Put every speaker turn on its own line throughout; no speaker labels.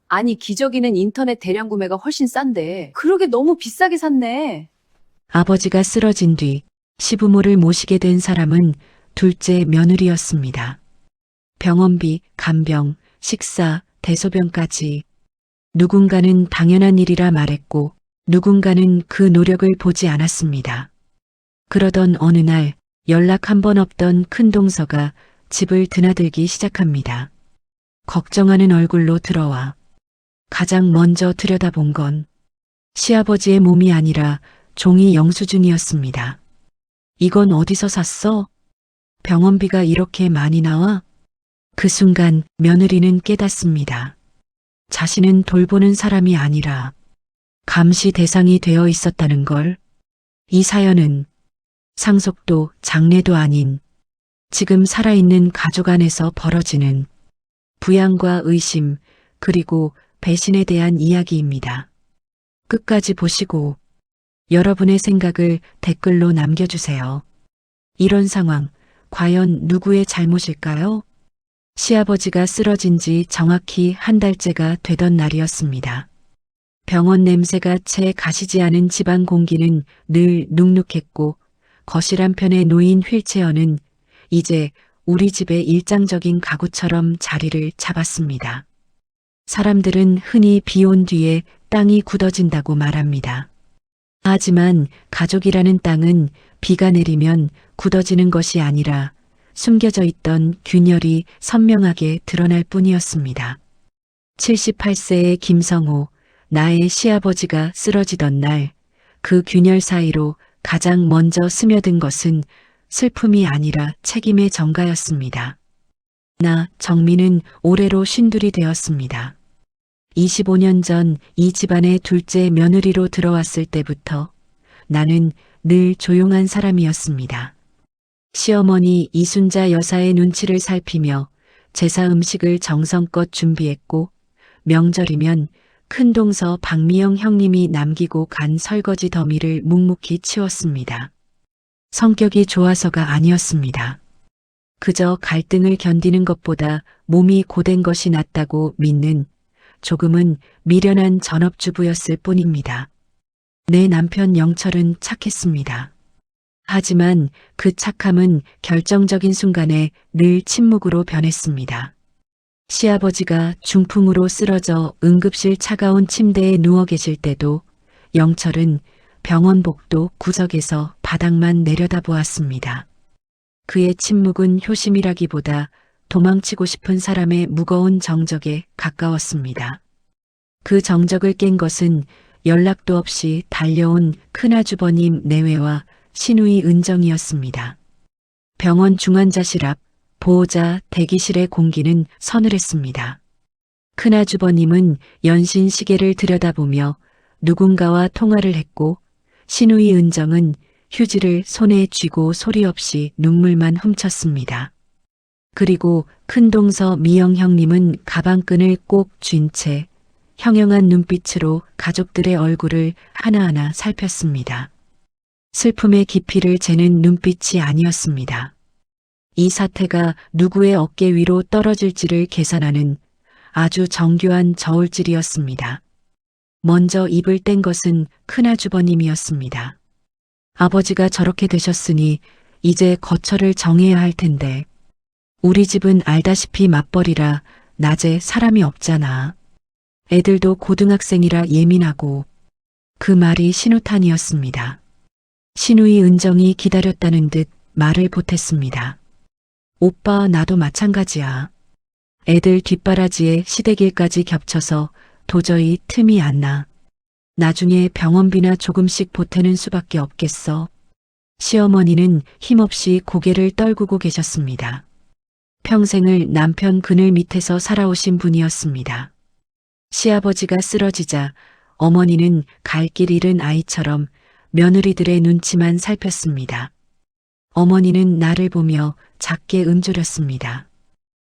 아니, 기저귀는 인터넷 대량 구매가 훨씬 싼데. 그러게 너무 비싸게 샀네.
아버지가 쓰러진 뒤 시부모를 모시게 된 사람은 둘째 며느리였습니다. 병원비, 간병, 식사, 대소변까지 누군가는 당연한 일이라 말했고 누군가는 그 노력을 보지 않았습니다. 그러던 어느 날 연락 한 번 없던 큰동서가 집을 드나들기 시작합니다. 걱정하는 얼굴로 들어와 가장 먼저 들여다본 건 시아버지의 몸이 아니라 종이 영수증이었습니다. 이건 어디서 샀어? 병원비가 이렇게 많이 나와? 그 순간 며느리는 깨닫습니다. 자신은 돌보는 사람이 아니라 감시 대상이 되어 있었다는 걸. 이 사연은 상속도 장례도 아닌 지금 살아있는 가족 안에서 벌어지는 부양과 의심 그리고 배신에 대한 이야기입니다. 끝까지 보시고 여러분의 생각을 댓글로 남겨주세요. 이런 상황, 과연 누구의 잘못일까요? 시아버지가 쓰러진 지 정확히 한 달째가 되던 날이었습니다. 병원 냄새가 채 가시지 않은 집안 공기는 늘 눅눅했고 거실 한편에 놓인 휠체어는 이제 우리 집의 일상적인 가구처럼 자리를 잡았습니다. 사람들은 흔히 비 온 뒤에 땅이 굳어진다고 말합니다. 하지만 가족이라는 땅은 비가 내리면 굳어지는 것이 아니라 숨겨져 있던 균열이 선명하게 드러날 뿐이었습니다. 78세의 김성호, 나의 시아버지가 쓰러지던 날, 그 균열 사이로 가장 먼저 스며든 것은 슬픔이 아니라 책임의 전가였습니다. 나, 정민은 올해로 쉰둘이 되었습니다. 25년 전 이 집안의 둘째 며느리로 들어왔을 때부터 나는 늘 조용한 사람이었습니다. 시어머니 이순자 여사의 눈치를 살피며 제사 음식을 정성껏 준비했고 명절이면 큰동서 박미영 형님이 남기고 간 설거지 더미를 묵묵히 치웠습니다. 성격이 좋아서가 아니었습니다. 그저 갈등을 견디는 것보다 몸이 고된 것이 낫다고 믿는 조금은 미련한 전업주부였을 뿐입니다. 내 남편 영철은 착했습니다. 하지만 그 착함은 결정적인 순간에 늘 침묵으로 변했습니다. 시아버지가 중풍으로 쓰러져 응급실 차가운 침대에 누워 계실 때도 영철은 병원 복도 구석에서 바닥만 내려다보았습니다. 그의 침묵은 효심이라기보다 도망치고 싶은 사람의 무거운 정적에 가까웠습니다. 그 정적을 깬 것은 연락도 없이 달려온 큰아주버님 내외와 시누이 은정이었습니다. 병원 중환자실 앞 보호자 대기실의 공기는 서늘했습니다. 큰아주버님은 연신 시계를 들여다보며 누군가와 통화를 했고 시누이 은정은 휴지를 손에 쥐고 소리 없이 눈물만 훔쳤습니다. 그리고 큰동서 미영 형님은 가방끈을 꼭 쥔 채 형형한 눈빛으로 가족들의 얼굴을 하나하나 살폈습니다. 슬픔의 깊이를 재는 눈빛이 아니었습니다. 이 사태가 누구의 어깨 위로 떨어질지를 계산하는 아주 정교한 저울질이었습니다. 먼저 입을 뗀 것은 큰아주버님이었습니다. 아버지가 저렇게 되셨으니 이제 거처를 정해야 할 텐데 우리 집은 알다시피 맞벌이라 낮에 사람이 없잖아. 애들도 고등학생이라 예민하고 그 말이 신호탄이었습니다. 시누이 은정이 기다렸다는 듯 말을 보탰습니다. 오빠 나도 마찬가지야. 애들 뒷바라지에 시댁일까지 겹쳐서 도저히 틈이 안 나. 나중에 병원비나 조금씩 보태는 수밖에 없겠어. 시어머니는 힘없이 고개를 떨구고 계셨습니다. 평생을 남편 그늘 밑에서 살아오신 분이었습니다. 시아버지가 쓰러지자 어머니는 갈 길 잃은 아이처럼 며느리들의 눈치만 살폈습니다. 어머니는 나를 보며 작게 음조렸습니다.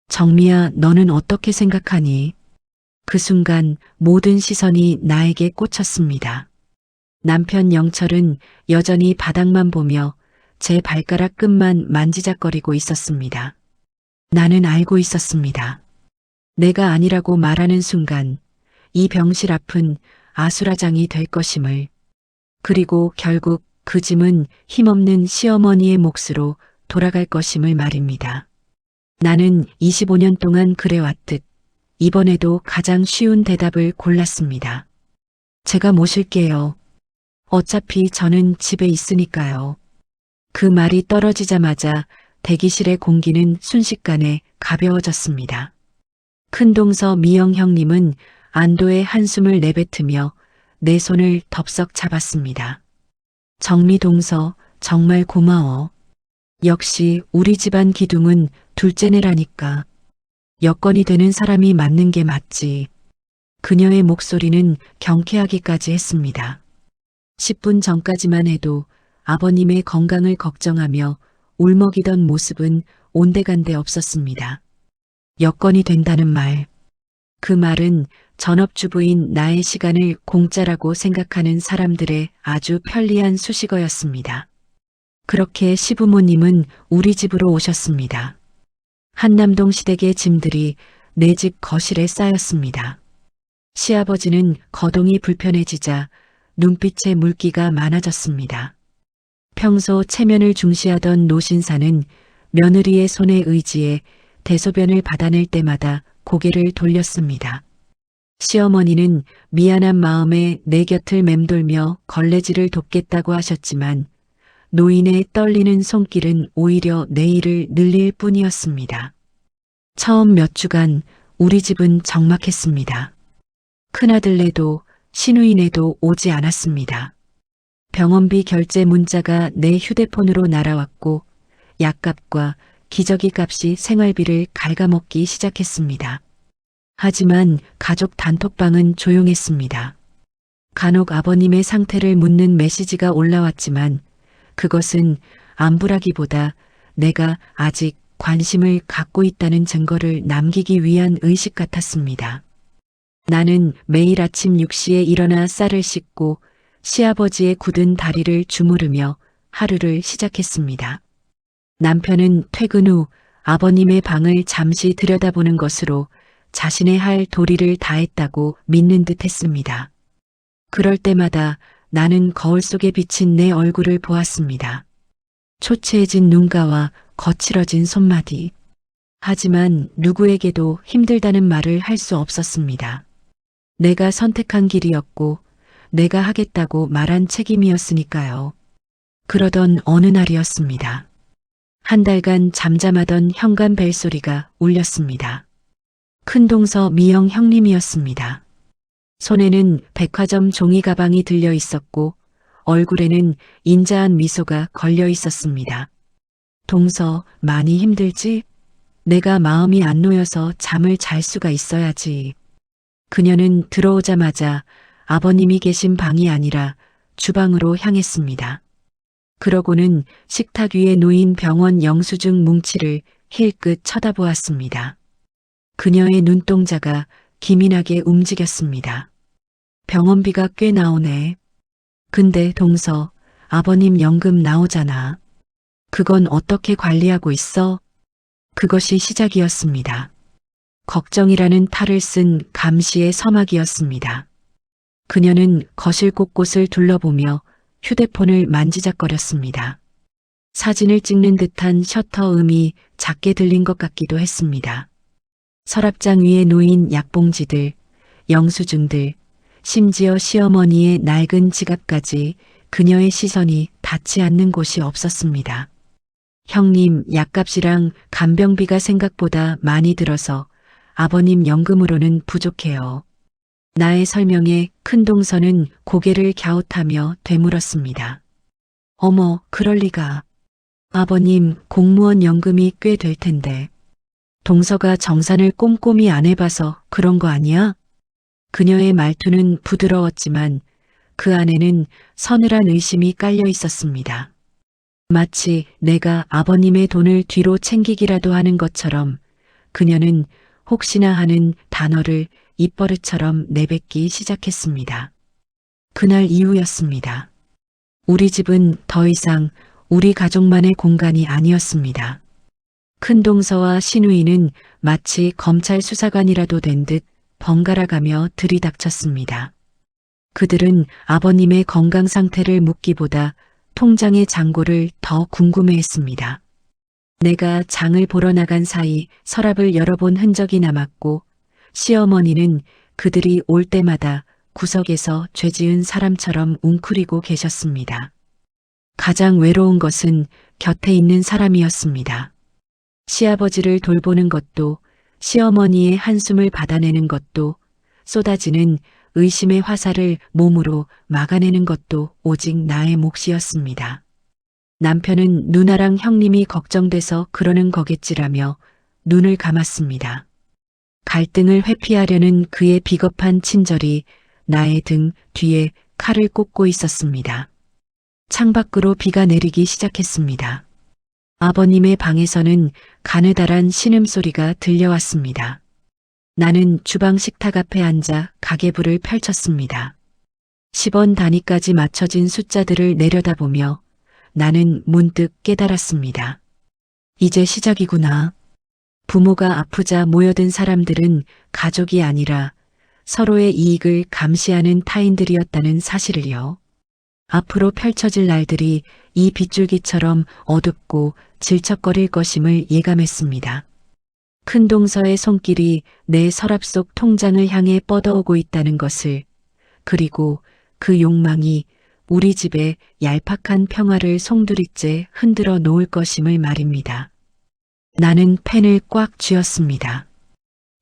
정미야, 너는 어떻게 생각하니? 그 순간 모든 시선이 나에게 꽂혔습니다. 남편 영철은 여전히 바닥만 보며 제 발가락 끝만 만지작거리고 있었습니다. 나는 알고 있었습니다. 내가 아니라고 말하는 순간 이 병실 앞은 아수라장이 될 것임을. 그리고 결국 그 짐은 힘없는 시어머니의 몫으로 돌아갈 것임을 말입니다. 나는 25년 동안 그래왔듯 이번에도 가장 쉬운 대답을 골랐습니다. 제가 모실게요. 어차피 저는 집에 있으니까요. 그 말이 떨어지자마자 대기실의 공기는 순식간에 가벼워졌습니다. 큰동서 미영 형님은 안도의 한숨을 내뱉으며 내 손을 덥석 잡았습니다. 정미동서, 정말 고마워. 역시 우리 집안 기둥은 둘째네라니까. 여건이 되는 사람이 맞는 게 맞지. 그녀의 목소리는 경쾌하기까지 했습니다. 10분 전까지만 해도 아버님의 건강을 걱정하며 울먹이던 모습은 온데간데 없었습니다. 여건이 된다는 말. 그 말은 전업주부인 나의 시간을 공짜라고 생각하는 사람들의 아주 편리한 수식어였습니다. 그렇게 시부모님은 우리 집으로 오셨습니다. 한남동 시댁의 짐들이 내 집 거실에 쌓였습니다. 시아버지는 거동이 불편해지자 눈빛에 물기가 많아졌습니다. 평소 체면을 중시하던 노신사는 며느리의 손에 의지해 대소변을 받아낼 때마다 고개를 돌렸습니다. 시어머니는 미안한 마음에 내 곁을 맴돌며 걸레질을 돕겠다고 하셨지만 노인의 떨리는 손길은 오히려 내 일을 늘릴 뿐이었습니다. 처음 몇 주간 우리 집은 적막했습니다. 큰아들네도 시누이네도 오지 않았습니다. 병원비 결제 문자가 내 휴대폰으로 날아왔고 약값과 기저귀 값이 생활비를 갉아먹기 시작했습니다. 하지만 가족 단톡방은 조용했습니다. 간혹 아버님의 상태를 묻는 메시지가 올라왔지만 그것은 안부라기보다 내가 아직 관심을 갖고 있다는 증거를 남기기 위한 의식 같았습니다. 나는 매일 아침 6시에 일어나 쌀을 씻고 시아버지의 굳은 다리를 주무르며 하루를 시작했습니다. 남편은 퇴근 후 아버님의 방을 잠시 들여다보는 것으로 자신의 할 도리를 다했다고 믿는 듯 했습니다. 그럴 때마다 나는 거울 속에 비친 내 얼굴을 보았습니다. 초췌해진 눈가와 거칠어진 손마디. 하지만 누구에게도 힘들다는 말을 할 수 없었습니다. 내가 선택한 길이었고 내가 하겠다고 말한 책임이었으니까요. 그러던 어느 날이었습니다. 한 달간 잠잠하던 현관 벨소리가 울렸습니다. 큰동서 미영 형님이었습니다. 손에는 백화점 종이 가방이 들려 있었고 얼굴에는 인자한 미소가 걸려 있었습니다. 동서, 많이 힘들지? 내가 마음이 안 놓여서 잠을 잘 수가 있어야지. 그녀는 들어오자마자 아버님이 계신 방이 아니라 주방으로 향했습니다. 그러고는 식탁 위에 놓인 병원 영수증 뭉치를 힐끗 쳐다보았습니다. 그녀의 눈동자가 기민하게 움직였습니다. 병원비가 꽤 나오네. 근데 동서, 아버님 연금 나오잖아. 그건 어떻게 관리하고 있어? 그것이 시작이었습니다. 걱정이라는 탈을 쓴 감시의 서막이었습니다. 그녀는 거실 곳곳을 둘러보며 휴대폰을 만지작거렸습니다. 사진을 찍는 듯한 셔터 음이 작게 들린 것 같기도 했습니다. 서랍장 위에 놓인 약봉지들, 영수증들, 심지어 시어머니의 낡은 지갑까지 그녀의 시선이 닿지 않는 곳이 없었습니다. 형님, 약값이랑 간병비가 생각보다 많이 들어서 아버님 연금으로는 부족해요. 나의 설명에 큰동서는 고개를 갸웃하며 되물었습니다. 어머, 그럴 리가. 아버님, 공무원 연금이 꽤 될 텐데. 동서가 정산을 꼼꼼히 안 해봐서 그런 거 아니야? 그녀의 말투는 부드러웠지만 그 안에는 서늘한 의심이 깔려 있었습니다. 마치 내가 아버님의 돈을 뒤로 챙기기라도 하는 것처럼 그녀는 혹시나 하는 단어를 입버릇처럼 내뱉기 시작했습니다. 그날 이후였습니다. 우리 집은 더 이상 우리 가족만의 공간이 아니었습니다. 큰동서와 시누이는 마치 검찰 수사관이라도 된 듯 번갈아가며 들이닥쳤습니다. 그들은 아버님의 건강 상태를 묻기보다 통장의 잔고를 더 궁금해했습니다. 내가 장을 보러 나간 사이 서랍을 열어본 흔적이 남았고 시어머니는 그들이 올 때마다 구석에서 죄지은 사람처럼 웅크리고 계셨습니다. 가장 외로운 것은 곁에 있는 사람이었습니다. 시아버지를 돌보는 것도 시어머니의 한숨을 받아내는 것도 쏟아지는 의심의 화살을 몸으로 막아내는 것도 오직 나의 몫이었습니다. 남편은 누나랑 형님이 걱정돼서 그러는 거겠지라며 눈을 감았습니다. 갈등을 회피하려는 그의 비겁한 친절이 나의 등 뒤에 칼을 꽂고 있었습니다. 창밖으로 비가 내리기 시작했습니다. 아버님의 방에서는 가느다란 신음소리가 들려왔습니다. 나는 주방 식탁 앞에 앉아 가계부를 펼쳤습니다. 10원 단위까지 맞춰진 숫자들을 내려다보며 나는 문득 깨달았습니다. 이제 시작이구나. 부모가 아프자 모여든 사람들은 가족이 아니라 서로의 이익을 감시하는 타인들이었다는 사실을요. 앞으로 펼쳐질 날들이 이 빗줄기처럼 어둡고 질척거릴 것임을 예감했습니다. 큰 동서의 손길이 내 서랍 속 통장을 향해 뻗어오고 있다는 것을, 그리고 그 욕망이 우리 집의 얄팍한 평화를 송두리째 흔들어 놓을 것임을 말입니다. 나는 펜을 꽉 쥐었습니다.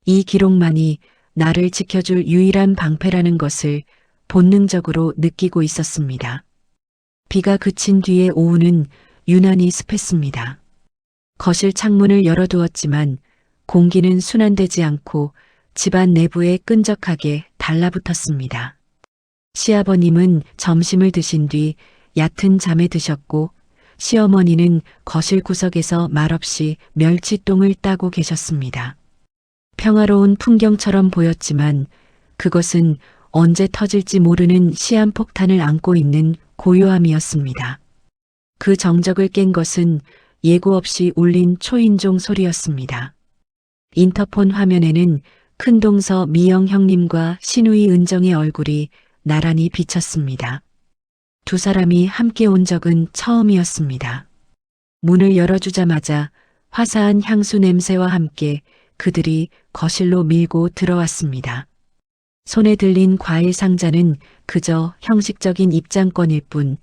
이 기록만이 나를 지켜줄 유일한 방패라는 것을 본능적으로 느끼고 있었습니다. 비가 그친 뒤에 오후는 유난히 습했습니다. 거실 창문을 열어두었지만 공기는 순환되지 않고 집안 내부에 끈적하게 달라붙었습니다. 시아버님은 점심을 드신 뒤 얕은 잠에 드셨고 시어머니는 거실 구석에서 말없이 멸치똥을 따고 계셨습니다. 평화로운 풍경처럼 보였지만 그것은 언제 터질지 모르는 시한폭탄을 안고 있는 고요함이었습니다. 그 정적을 깬 것은 예고 없이 울린 초인종 소리였습니다. 인터폰 화면에는 큰동서 미영 형님과 시누이 은정의 얼굴이 나란히 비쳤습니다. 두 사람이 함께 온 적은 처음이었습니다. 문을 열어주자마자 화사한 향수 냄새와 함께 그들이 거실로 밀고 들어왔습니다. 손에 들린 과일 상자는 그저 형식적인 입장권일 뿐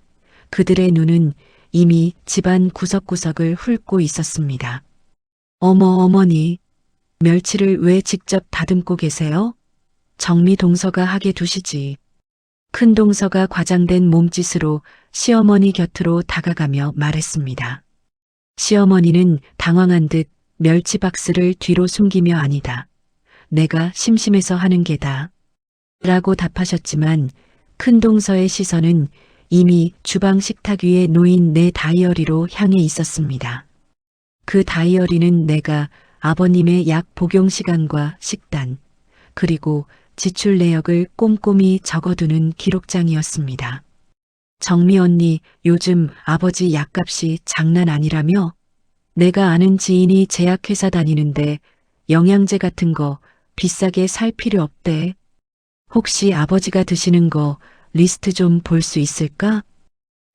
그들의 눈은 이미 집안 구석구석을 훑고 있었습니다. 어머 어머니, 멸치를 왜 직접 다듬고 계세요? 정미 동서가 하게 두시지. 큰 동서가 과장된 몸짓으로 시어머니 곁으로 다가가며 말했습니다. 시어머니는 당황한 듯 멸치 박스를 뒤로 숨기며 아니다. 내가 심심해서 하는 게다. 라고 답하셨지만 큰 동서의 시선은 이미 주방 식탁 위에 놓인 내 다이어리로 향해 있었습니다. 그 다이어리는 내가 아버님의 약 복용 시간과 식단, 그리고 지출 내역을 꼼꼼히 적어두는 기록장이었습니다. 정미 언니, 요즘 아버지 약값이 장난 아니라며? 내가 아는 지인이 제약회사 다니는데 영양제 같은 거 비싸게 살 필요 없대. 혹시 아버지가 드시는 거 리스트 좀 볼 수 있을까?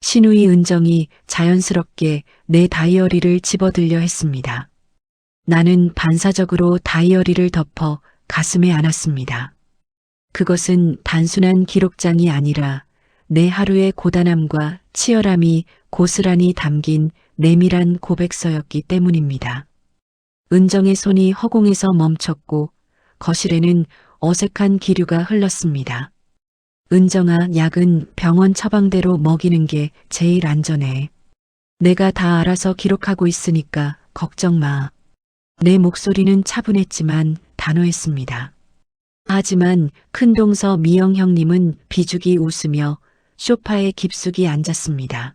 시누이 은정이 자연스럽게 내 다이어리를 집어들려 했습니다. 나는 반사적으로 다이어리를 덮어 가슴에 안았습니다. 그것은 단순한 기록장이 아니라 내 하루의 고단함과 치열함이 고스란히 담긴 내밀한 고백서였기 때문입니다. 은정의 손이 허공에서 멈췄고 거실에는 어색한 기류가 흘렀습니다. 은정아, 약은 병원 처방대로 먹이는 게 제일 안전해. 내가 다 알아서 기록하고 있으니까 걱정 마. 내 목소리는 차분했지만 단호했습니다. 하지만 큰동서 미영 형님은 비죽이 웃으며 소파에 깊숙이 앉았습니다.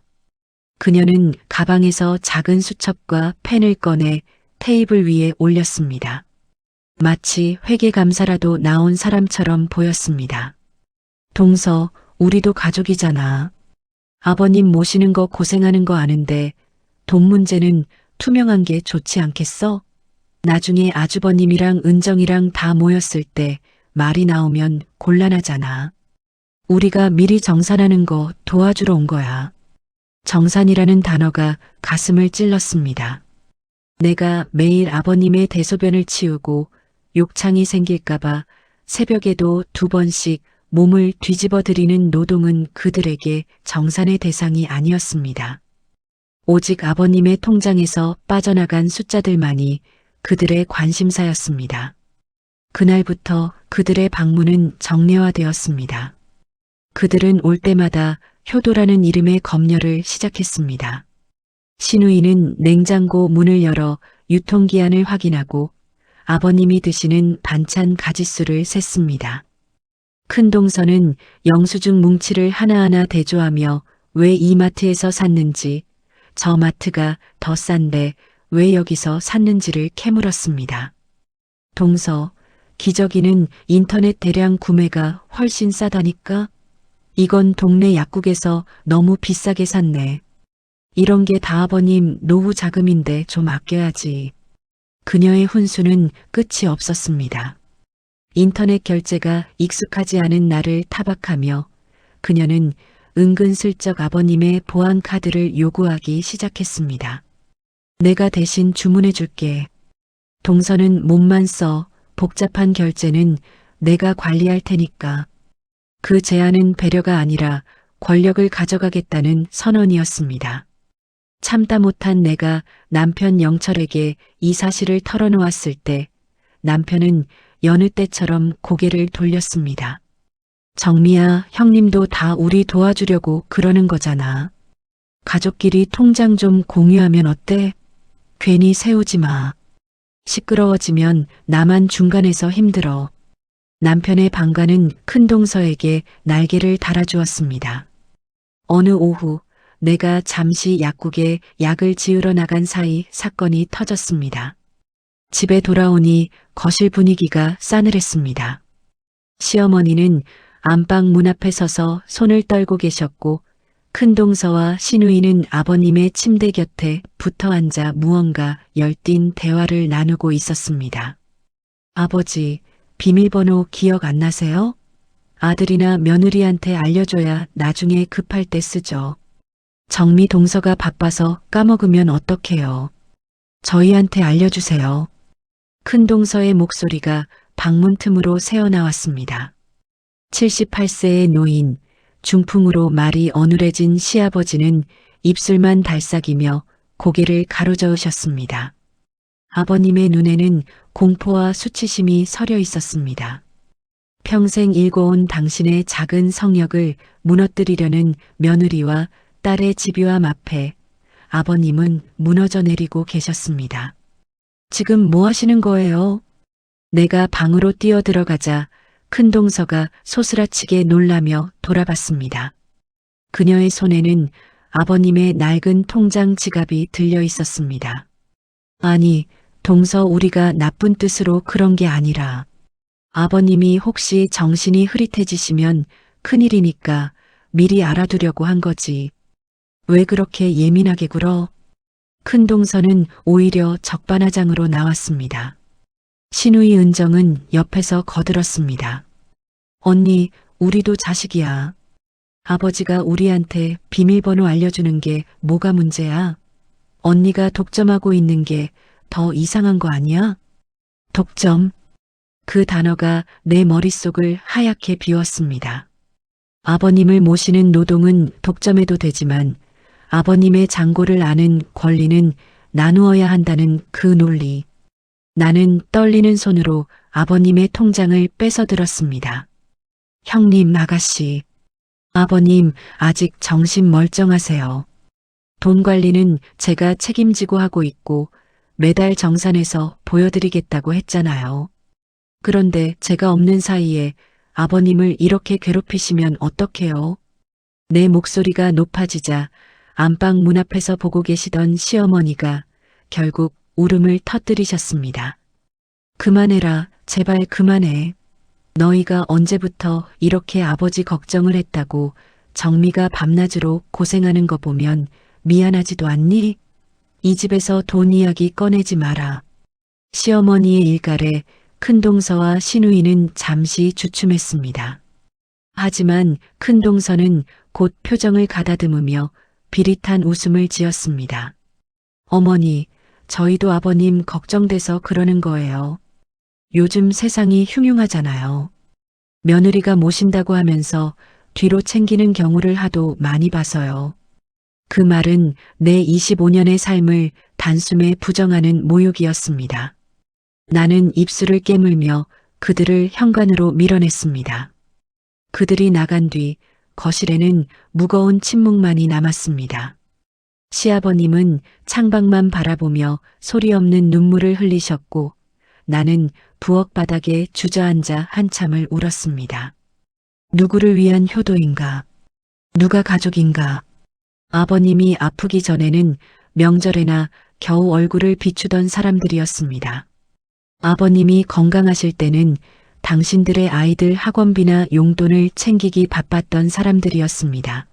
그녀는 가방에서 작은 수첩과 펜을 꺼내 테이블 위에 올렸습니다. 마치 회계감사라도 나온 사람처럼 보였습니다. 동서, 우리도 가족이잖아. 아버님 모시는 거 고생하는 거 아는데 돈 문제는 투명한 게 좋지 않겠어? 나중에 아주버님이랑 은정이랑 다 모였을 때 말이 나오면 곤란하잖아. 우리가 미리 정산하는 거 도와주러 온 거야. 정산이라는 단어가 가슴을 찔렀습니다. 내가 매일 아버님의 대소변을 치우고 욕창이 생길까봐 새벽에도 2번씩 몸을 뒤집어 들이는 노동은 그들에게 정산의 대상이 아니었습니다. 오직 아버님의 통장에서 빠져나간 숫자들만이 그들의 관심사였습니다. 그날부터 그들의 방문은 정례화되었습니다. 그들은 올 때마다 효도라는 이름의 검열을 시작했습니다. 신우이는 냉장고 문을 열어 유통기한을 확인하고 아버님이 드시는 반찬 가짓수를 셌습니다. 큰동서는 영수증 뭉치를 하나하나 대조하며 왜 이 마트에서 샀는지, 저 마트가 더 싼데 왜 여기서 샀는지를 캐물었습니다. 동서, 기저귀는 인터넷 대량 구매가 훨씬 싸다니까? 이건 동네 약국에서 너무 비싸게 샀네. 이런 게 다 아버님 노후 자금인데 좀 아껴야지. 그녀의 훈수는 끝이 없었습니다. 인터넷 결제가 익숙하지 않은 나를 타박하며 그녀는 은근슬쩍 아버님의 보안카드를 요구하기 시작했습니다. 내가 대신 주문해 줄게. 동서는 몸만 써. 복잡한 결제는 내가 관리할 테니까. 그 제안은 배려가 아니라 권력을 가져가겠다는 선언이었습니다. 참다 못한 내가 남편 영철에게 이 사실을 털어놓았을 때 남편은 여느 때처럼 고개를 돌렸습니다. 정미야, 형님도 다 우리 도와주려고 그러는 거잖아. 가족끼리 통장 좀 공유하면 어때? 괜히 세우지 마. 시끄러워지면 나만 중간에서 힘들어. 남편의 방가는 큰동서에게 날개를 달아주었습니다. 어느 오후 내가 잠시 약국에 약을 지으러 나간 사이 사건이 터졌습니다. 집에 돌아오니 거실 분위기가 싸늘했습니다. 시어머니는 안방 문 앞에 서서 손을 떨고 계셨고 큰동서와 신우이는 아버님의 침대 곁에 붙어 앉아 무언가 열띤 대화를 나누고 있었습니다. 아버지, 비밀번호 기억 안 나세요? 아들이나 며느리한테 알려줘야 나중에 급할 때 쓰죠. 정미 동서가 바빠서 까먹으면 어떡해요. 저희한테 알려주세요. 큰동서의 목소리가 방문 틈으로 새어나왔습니다. 78세의 노인, 중풍으로 말이 어눌해진 시아버지는 입술만 달싹이며 고개를 가로저으셨습니다. 아버님의 눈에는 공포와 수치심이 서려 있었습니다. 평생 일궈온 당신의 작은 성역을 무너뜨리려는 며느리와 딸의 집요함 앞에 아버님은 무너져 내리고 계셨습니다. 지금 뭐 하시는 거예요? 내가 방으로 뛰어들어가자 큰동서가 소스라치게 놀라며 돌아봤습니다. 그녀의 손에는 아버님의 낡은 통장 지갑이 들려 있었습니다. 아니, 동서, 우리가 나쁜 뜻으로 그런 게 아니라 아버님이 혹시 정신이 흐릿해지시면 큰일이니까 미리 알아두려고 한 거지. 왜 그렇게 예민하게 굴어? 큰동서는 오히려 적반하장으로 나왔습니다. 신우이 은정은 옆에서 거들었습니다. 언니, 우리도 자식이야. 아버지가 우리한테 비밀번호 알려주는 게 뭐가 문제야? 언니가 독점하고 있는 게 더 이상한 거 아니야? 독점. 그 단어가 내 머릿속을 하얗게 비웠습니다. 아버님을 모시는 노동은 독점해도 되지만 아버님의 잔고를 아는 권리는 나누어야 한다는 그 논리. 나는 떨리는 손으로 아버님의 통장을 뺏어들었습니다. 형님, 아가씨. 아버님, 아직 정신 멀쩡하세요. 돈 관리는 제가 책임지고 하고 있고 매달 정산해서 보여드리겠다고 했잖아요. 그런데 제가 없는 사이에 아버님을 이렇게 괴롭히시면 어떡해요? 내 목소리가 높아지자 안방 문 앞에서 보고 계시던 시어머니가 결국 울음을 터뜨리셨습니다. 그만해라, 제발 그만해. 너희가 언제부터 이렇게 아버지 걱정을 했다고 정미가 밤낮으로 고생하는 거 보면 미안하지도 않니? 이 집에서 돈 이야기 꺼내지 마라. 시어머니의 일갈에 큰동서와 신우이는 잠시 주춤했습니다. 하지만 큰동서는 곧 표정을 가다듬으며 비릿한 웃음을 지었습니다. 어머니, 저희도 아버님 걱정돼서 그러는 거예요. 요즘 세상이 흉흉하잖아요. 며느리가 모신다고 하면서 뒤로 챙기는 경우를 하도 많이 봐서요. 그 말은 내 25년의 삶을 단숨에 부정하는 모욕이었습니다. 나는 입술을 깨물며 그들을 현관으로 밀어냈습니다. 그들이 나간 뒤 거실에는 무거운 침묵만이 남았습니다. 시아버님은 창밖만 바라보며 소리 없는 눈물을 흘리셨고 나는 부엌 바닥에 주저앉아 한참을 울었습니다. 누구를 위한 효도인가? 누가 가족인가? 아버님이 아프기 전에는 명절에나 겨우 얼굴을 비추던 사람들이었습니다. 아버님이 건강하실 때는 당신들의 아이들 학원비나 용돈을 챙기기 바빴던 사람들이었습니다.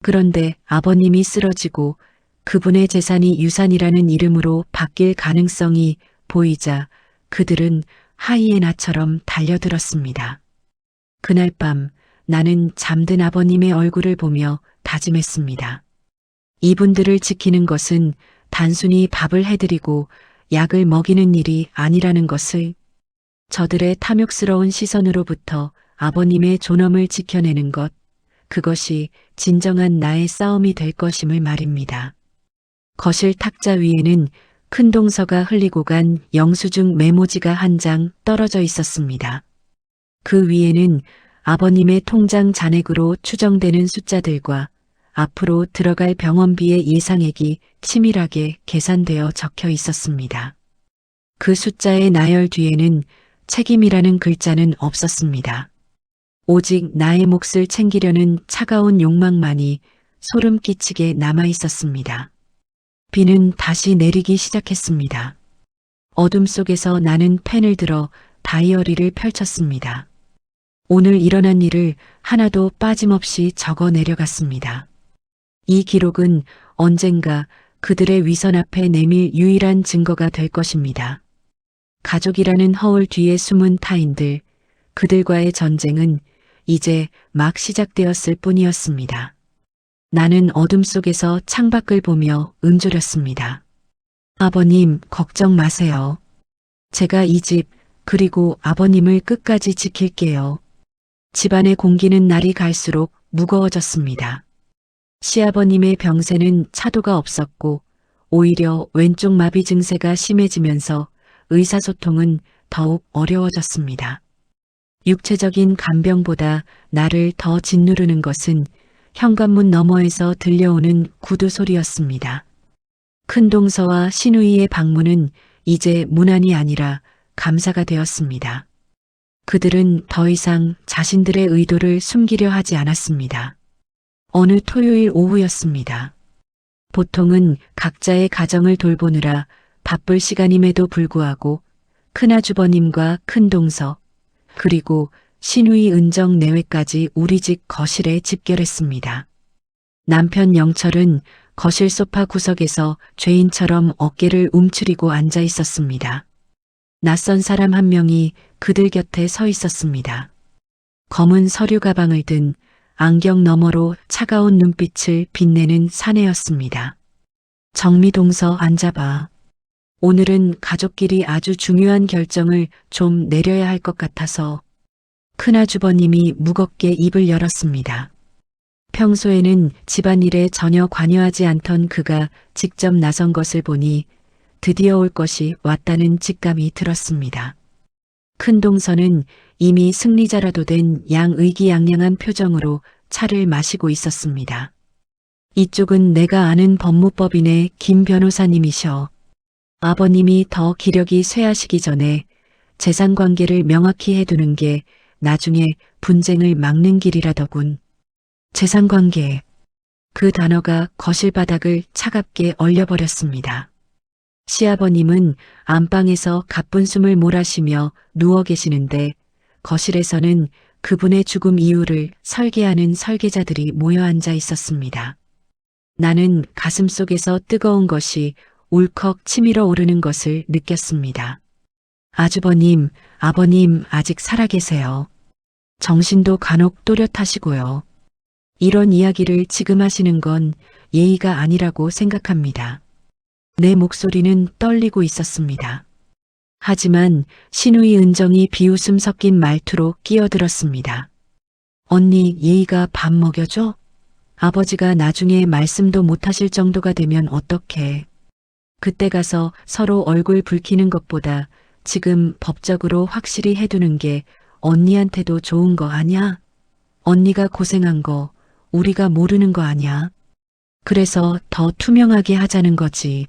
그런데 아버님이 쓰러지고 그분의 재산이 유산이라는 이름으로 바뀔 가능성이 보이자 그들은 하이에나처럼 달려들었습니다. 그날 밤 나는 잠든 아버님의 얼굴을 보며 다짐했습니다. 이분들을 지키는 것은 단순히 밥을 해드리고 약을 먹이는 일이 아니라는 것을, 저들의 탐욕스러운 시선으로부터 아버님의 존엄을 지켜내는 것, 그것이 진정한 나의 싸움이 될 것임을 말입니다. 거실 탁자 위에는 큰 동서가 흘리고 간 영수증 메모지가 한 장 떨어져 있었습니다. 그 위에는 아버님의 통장 잔액으로 추정되는 숫자들과 앞으로 들어갈 병원비의 예상액이 치밀하게 계산되어 적혀 있었습니다. 그 숫자의 나열 뒤에는 책임이라는 글자는 없었습니다. 오직 나의 몫을 챙기려는 차가운 욕망만이 소름 끼치게 남아 있었습니다. 비는 다시 내리기 시작했습니다. 어둠 속에서 나는 펜을 들어 다이어리를 펼쳤습니다. 오늘 일어난 일을 하나도 빠짐없이 적어 내려갔습니다. 이 기록은 언젠가 그들의 위선 앞에 내밀 유일한 증거가 될 것입니다. 가족이라는 허울 뒤에 숨은 타인들, 그들과의 전쟁은 이제 막 시작되었을 뿐이었습니다. 나는 어둠 속에서 창밖을 보며 음조렸습니다. 아버님, 걱정 마세요. 제가 이 집, 그리고 아버님을 끝까지 지킬게요. 집안의 공기는 날이 갈수록 무거워졌습니다. 시아버님의 병세는 차도가 없었고 오히려 왼쪽 마비 증세가 심해지면서 의사소통은 더욱 어려워졌습니다. 육체적인 간병보다 나를 더 짓누르는 것은 현관문 너머에서 들려오는 구두 소리였습니다. 큰동서와 신우이의 방문은 이제 문안이 아니라 감사가 되었습니다. 그들은 더 이상 자신들의 의도를 숨기려 하지 않았습니다. 어느 토요일 오후였습니다. 보통은 각자의 가정을 돌보느라 바쁠 시간임에도 불구하고 큰아주버님과 큰동서 그리고 신우이 은정 내외까지 우리 집 거실에 집결했습니다. 남편 영철은 거실 소파 구석에서 죄인처럼 어깨를 움츠리고 앉아 있었습니다. 낯선 사람 한 명이 그들 곁에 서 있었습니다. 검은 서류 가방을 든 안경 너머로 차가운 눈빛을 빛내는 사내였습니다. 정미동서 앉아봐. 오늘은 가족끼리 아주 중요한 결정을 좀 내려야 할 것 같아서. 큰아주버님이 무겁게 입을 열었습니다. 평소에는 집안일에 전혀 관여하지 않던 그가 직접 나선 것을 보니 드디어 올 것이 왔다는 직감이 들었습니다. 큰동서는 이미 승리자라도 된 양의기양양한 표정으로 차를 마시고 있었습니다. 이쪽은 내가 아는 법무법인의 김 변호사님이셔. 아버님이 더 기력이 쇠하시기 전에 재산관계를 명확히 해두는 게 나중에 분쟁을 막는 길이라더군. 재산관계. 그 단어가 거실 바닥을 차갑게 얼려버렸습니다. 시아버님은 안방에서 가쁜 숨을 몰아쉬며 누워 계시는데 거실에서는 그분의 죽음 이유를 설계하는 설계자들이 모여 앉아 있었습니다. 나는 가슴속에서 뜨거운 것이 울컥 치밀어 오르는 것을 느꼈습니다. 아주버님, 아버님 아직 살아계세요. 정신도 간혹 또렷하시고요. 이런 이야기를 지금 하시는 건 예의가 아니라고 생각합니다. 내 목소리는 떨리고 있었습니다. 하지만 신우이 은정이 비웃음 섞인 말투로 끼어들었습니다. 언니 예의가 밥 먹여줘? 아버지가 나중에 말씀도 못하실 정도가 되면 어떡해. 그때 가서 서로 얼굴 붉히는 것보다 지금 법적으로 확실히 해두는 게 언니한테도 좋은 거 아냐? 언니가 고생한 거 우리가 모르는 거 아냐? 그래서 더 투명하게 하자는 거지.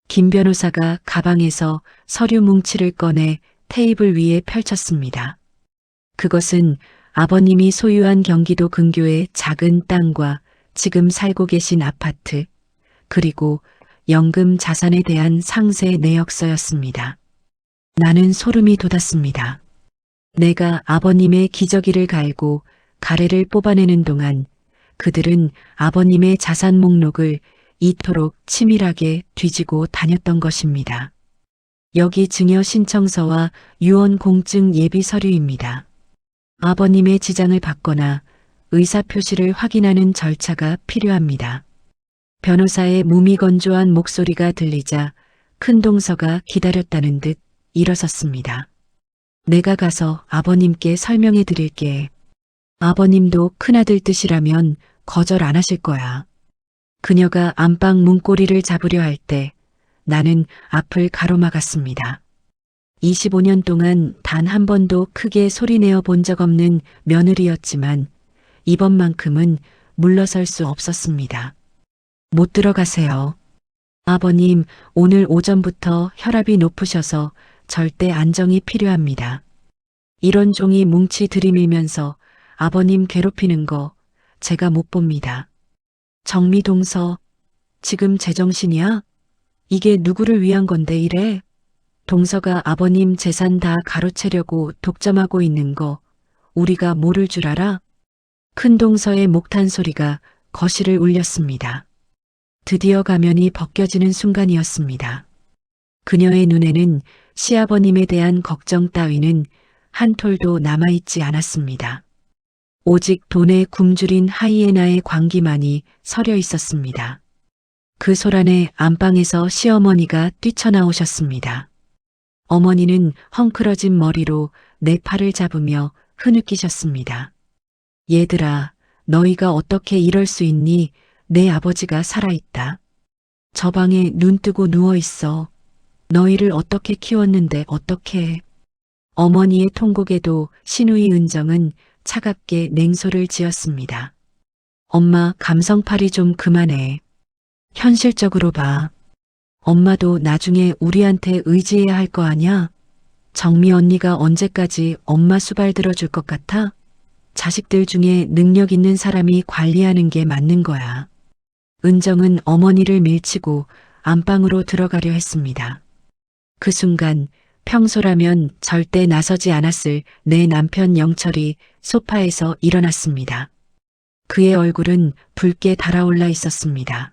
김 변호사가 가방에서 서류 뭉치를 꺼내 테이블 위에 펼쳤습니다. 그것은 아버님이 소유한 경기도 근교의 작은 땅과 지금 살고 계신 아파트, 그리고 연금 자산에 대한 상세 내역서였습니다. 나는 소름이 돋았습니다. 내가 아버님의 기저귀를 갈고 가래를 뽑아내는 동안 그들은 아버님의 자산 목록을 이토록 치밀하게 뒤지고 다녔던 것입니다. 여기 증여 신청서와 유언 공증 예비 서류입니다. 아버님의 지장을 받거나 의사표시를 확인하는 절차가 필요합니다. 변호사의 무미건조한 목소리가 들리자 큰 동서가 기다렸다는 듯 일어섰습니다. 내가 가서 아버님께 설명해 드릴게. 아버님도 큰아들 뜻이라면 거절 안 하실 거야. 그녀가 안방 문고리를 잡으려 할 때 나는 앞을 가로막았습니다. 25년 동안 단 한 번도 크게 소리내어 본 적 없는 며느리였지만 이번만큼은 물러설 수 없었습니다. 못 들어가세요. 아버님, 오늘 오전부터 혈압이 높으셔서 절대 안정이 필요합니다. 이런 종이 뭉치 들이밀면서 아버님 괴롭히는 거 제가 못 봅니다. 정미동서, 지금 제정신이야? 이게 누구를 위한 건데 이래? 동서가 아버님 재산 다 가로채려고 독점하고 있는 거 우리가 모를 줄 알아? 큰 동서의 목탄 소리가 거실을 울렸습니다. 드디어 가면이 벗겨지는 순간이었습니다. 그녀의 눈에는 시아버님에 대한 걱정 따위는 한 톨도 남아있지 않았습니다. 오직 돈에 굶주린 하이에나의 광기만이 서려 있었습니다. 그 소란에 안방에서 시어머니가 뛰쳐나오셨습니다. 어머니는 헝클어진 머리로 내 팔을 잡으며 흐느끼셨습니다. 얘들아, 너희가 어떻게 이럴 수 있니? 내 아버지가 살아있다. 저 방에 눈 뜨고 누워있어. 너희를 어떻게 키웠는데 어떻게. 어머니의 통곡에도 신우이 은정은 차갑게 냉소를 지었습니다. 엄마, 감성팔이 좀 그만해. 현실적으로 봐. 엄마도 나중에 우리한테 의지해야 할 거 아냐? 정미 언니가 언제까지 엄마 수발 들어줄 것 같아? 자식들 중에 능력 있는 사람이 관리하는 게 맞는 거야. 은정은 어머니를 밀치고 안방으로 들어가려 했습니다. 그 순간 평소라면 절대 나서지 않았을 내 남편 영철이 소파에서 일어났습니다. 그의 얼굴은 붉게 달아올라 있었습니다.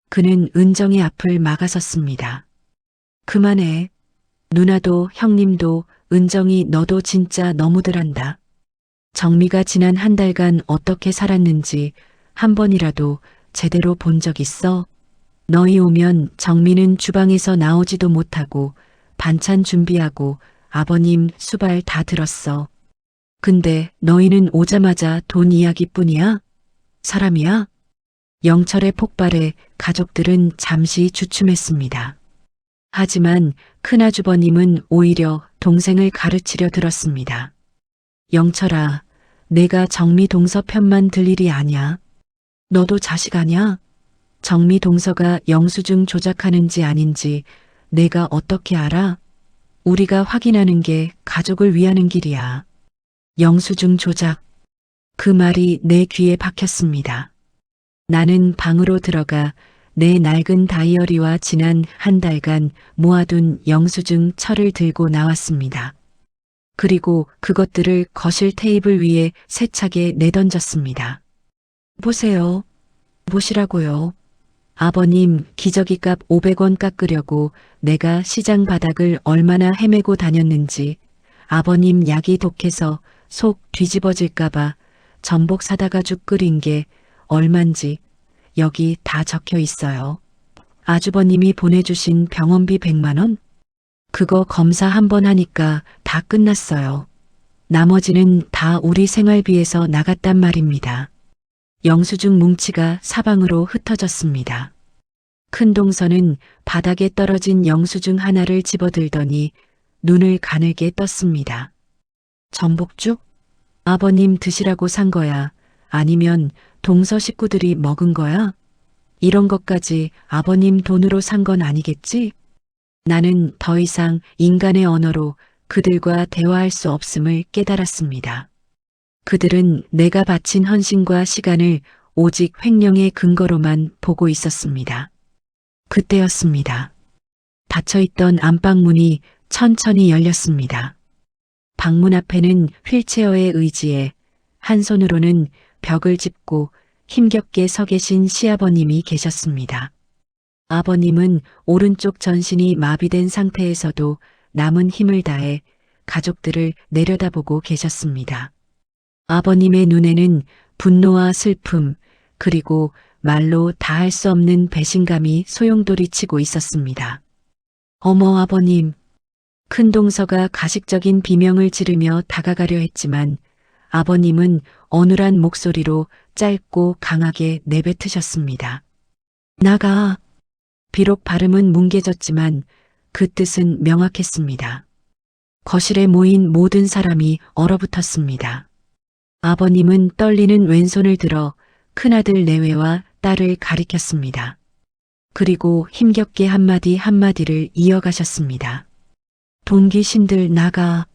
그는 은정의 앞을 막아섰습니다. 그만해. 누나도 형님도 은정이 너도 진짜 너무들 한다. 정미가 지난 한 달간 어떻게 살았는지 한 번이라도 제대로 본 적 있어? 너희 오면 정미는 주방에서 나오지도 못하고 반찬 준비하고 아버님 수발 다 들었어. 근데 너희는 오자마자 돈 이야기뿐이야? 사람이야? 영철의 폭발에 가족들은 잠시 주춤했습니다. 하지만 큰아주버님은 오히려 동생을 가르치려 들었습니다. 영철아, 내가 정미 동서 편만 들 일이 아냐. 너도 자식 아냐? 정미 동서가 영수증 조작하는지 아닌지 내가 어떻게 알아? 우리가 확인하는 게 가족을 위하는 길이야. 영수증 조작. 그 말이 내 귀에 박혔습니다. 나는 방으로 들어가 내 낡은 다이어리와 지난 한 달간 모아둔 영수증 철을 들고 나왔습니다. 그리고 그것들을 거실 테이블 위에 세차게 내던졌습니다. 보세요. 보시라고요. 아버님, 기저귀값 500원 깎으려고 내가 시장 바닥을 얼마나 헤매고 다녔는지, 아버님 약이 독해서 속 뒤집어질까봐 전복 사다가 죽 끓인 게 얼만지 여기 다 적혀 있어요. 아주버님이 보내주신 병원비 100만 원? 그거 검사 한 번 하니까 다 끝났어요. 나머지는 다 우리 생활비에서 나갔단 말입니다. 영수증 뭉치가 사방으로 흩어졌습니다. 큰 동서는 바닥에 떨어진 영수증 하나를 집어들더니 눈을 가늘게 떴습니다. 전복죽? 아버님 드시라고 산 거야? 아니면 동서 식구들이 먹은 거야? 이런 것까지 아버님 돈으로 산 건 아니겠지? 나는 더 이상 인간의 언어로 그들과 대화할 수 없음을 깨달았습니다. 그들은 내가 바친 헌신과 시간을 오직 횡령의 근거로만 보고 있었습니다. 그때였습니다. 닫혀있던 안방문이 천천히 열렸습니다. 방문 앞에는 휠체어에 의지해 한 손으로는 벽을 짚고 힘겹게 서 계신 시아버님이 계셨습니다. 아버님은 오른쪽 전신이 마비된 상태에서도 남은 힘을 다해 가족들을 내려다보고 계셨습니다. 아버님의 눈에는 분노와 슬픔, 그리고 말로 다할 수 없는 배신감이 소용돌이치고 있었습니다. 어머 아버님. 큰 동서가 가식적인 비명을 지르며 다가가려 했지만 아버님은 어눌한 목소리로 짧고 강하게 내뱉으셨습니다. 나가. 비록 발음은 뭉개졌지만 그 뜻은 명확했습니다. 거실에 모인 모든 사람이 얼어붙었습니다. 아버님은 떨리는 왼손을 들어 큰아들 내외와 딸을 가리켰습니다. 그리고 힘겹게 한마디 한마디를 이어가셨습니다. 동기신들 나가.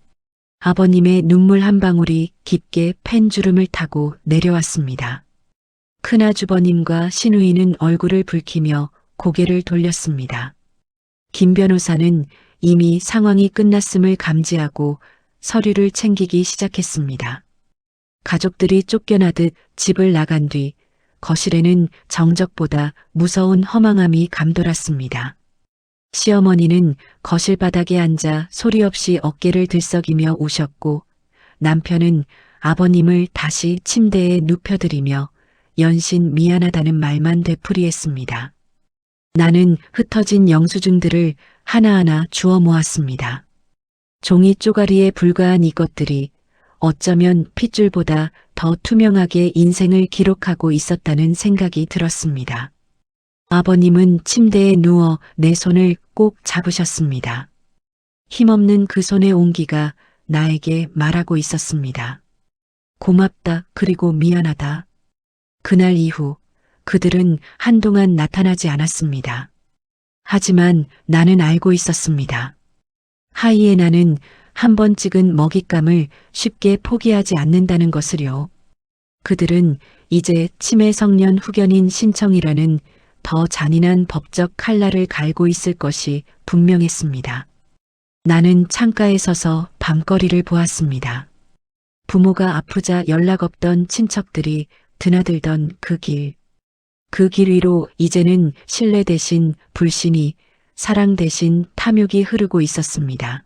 아버님의 눈물 한 방울이 깊게 팬주름을 타고 내려왔습니다. 큰아주버님과 시누이는 얼굴을 붉히며 고개를 돌렸습니다. 김 변호사는 이미 상황이 끝났음을 감지하고 서류를 챙기기 시작했습니다. 가족들이 쫓겨나듯 집을 나간 뒤 거실에는 정적보다 무서운 허망함이 감돌았습니다. 시어머니는 거실 바닥에 앉아 소리 없이 어깨를 들썩이며 우셨고 남편은 아버님을 다시 침대에 눕혀드리며 연신 미안하다는 말만 되풀이했습니다. 나는 흩어진 영수증들을 하나하나 주워 모았습니다. 종이 쪼가리에 불과한 이것들이 어쩌면 핏줄보다 더 투명하게 인생을 기록하고 있었다는 생각이 들었습니다. 아버님은 침대에 누워 내 손을 꼭 잡으셨습니다. 힘없는 그 손의 온기가 나에게 말하고 있었습니다. 고맙다 그리고 미안하다. 그날 이후 그들은 한동안 나타나지 않았습니다. 하지만 나는 알고 있었습니다. 하이에나는 한 번 찍은 먹잇감을 쉽게 포기하지 않는다는 것을요. 그들은 이제 치매 성년 후견인 신청이라는 더 잔인한 법적 칼날을 갈고 있을 것이 분명했습니다. 나는 창가에 서서 밤거리를 보았습니다. 부모가 아프자 연락 없던 친척들이 드나들던 그 길. 그 길 위로 이제는 신뢰 대신 불신이, 사랑 대신 탐욕이 흐르고 있었습니다.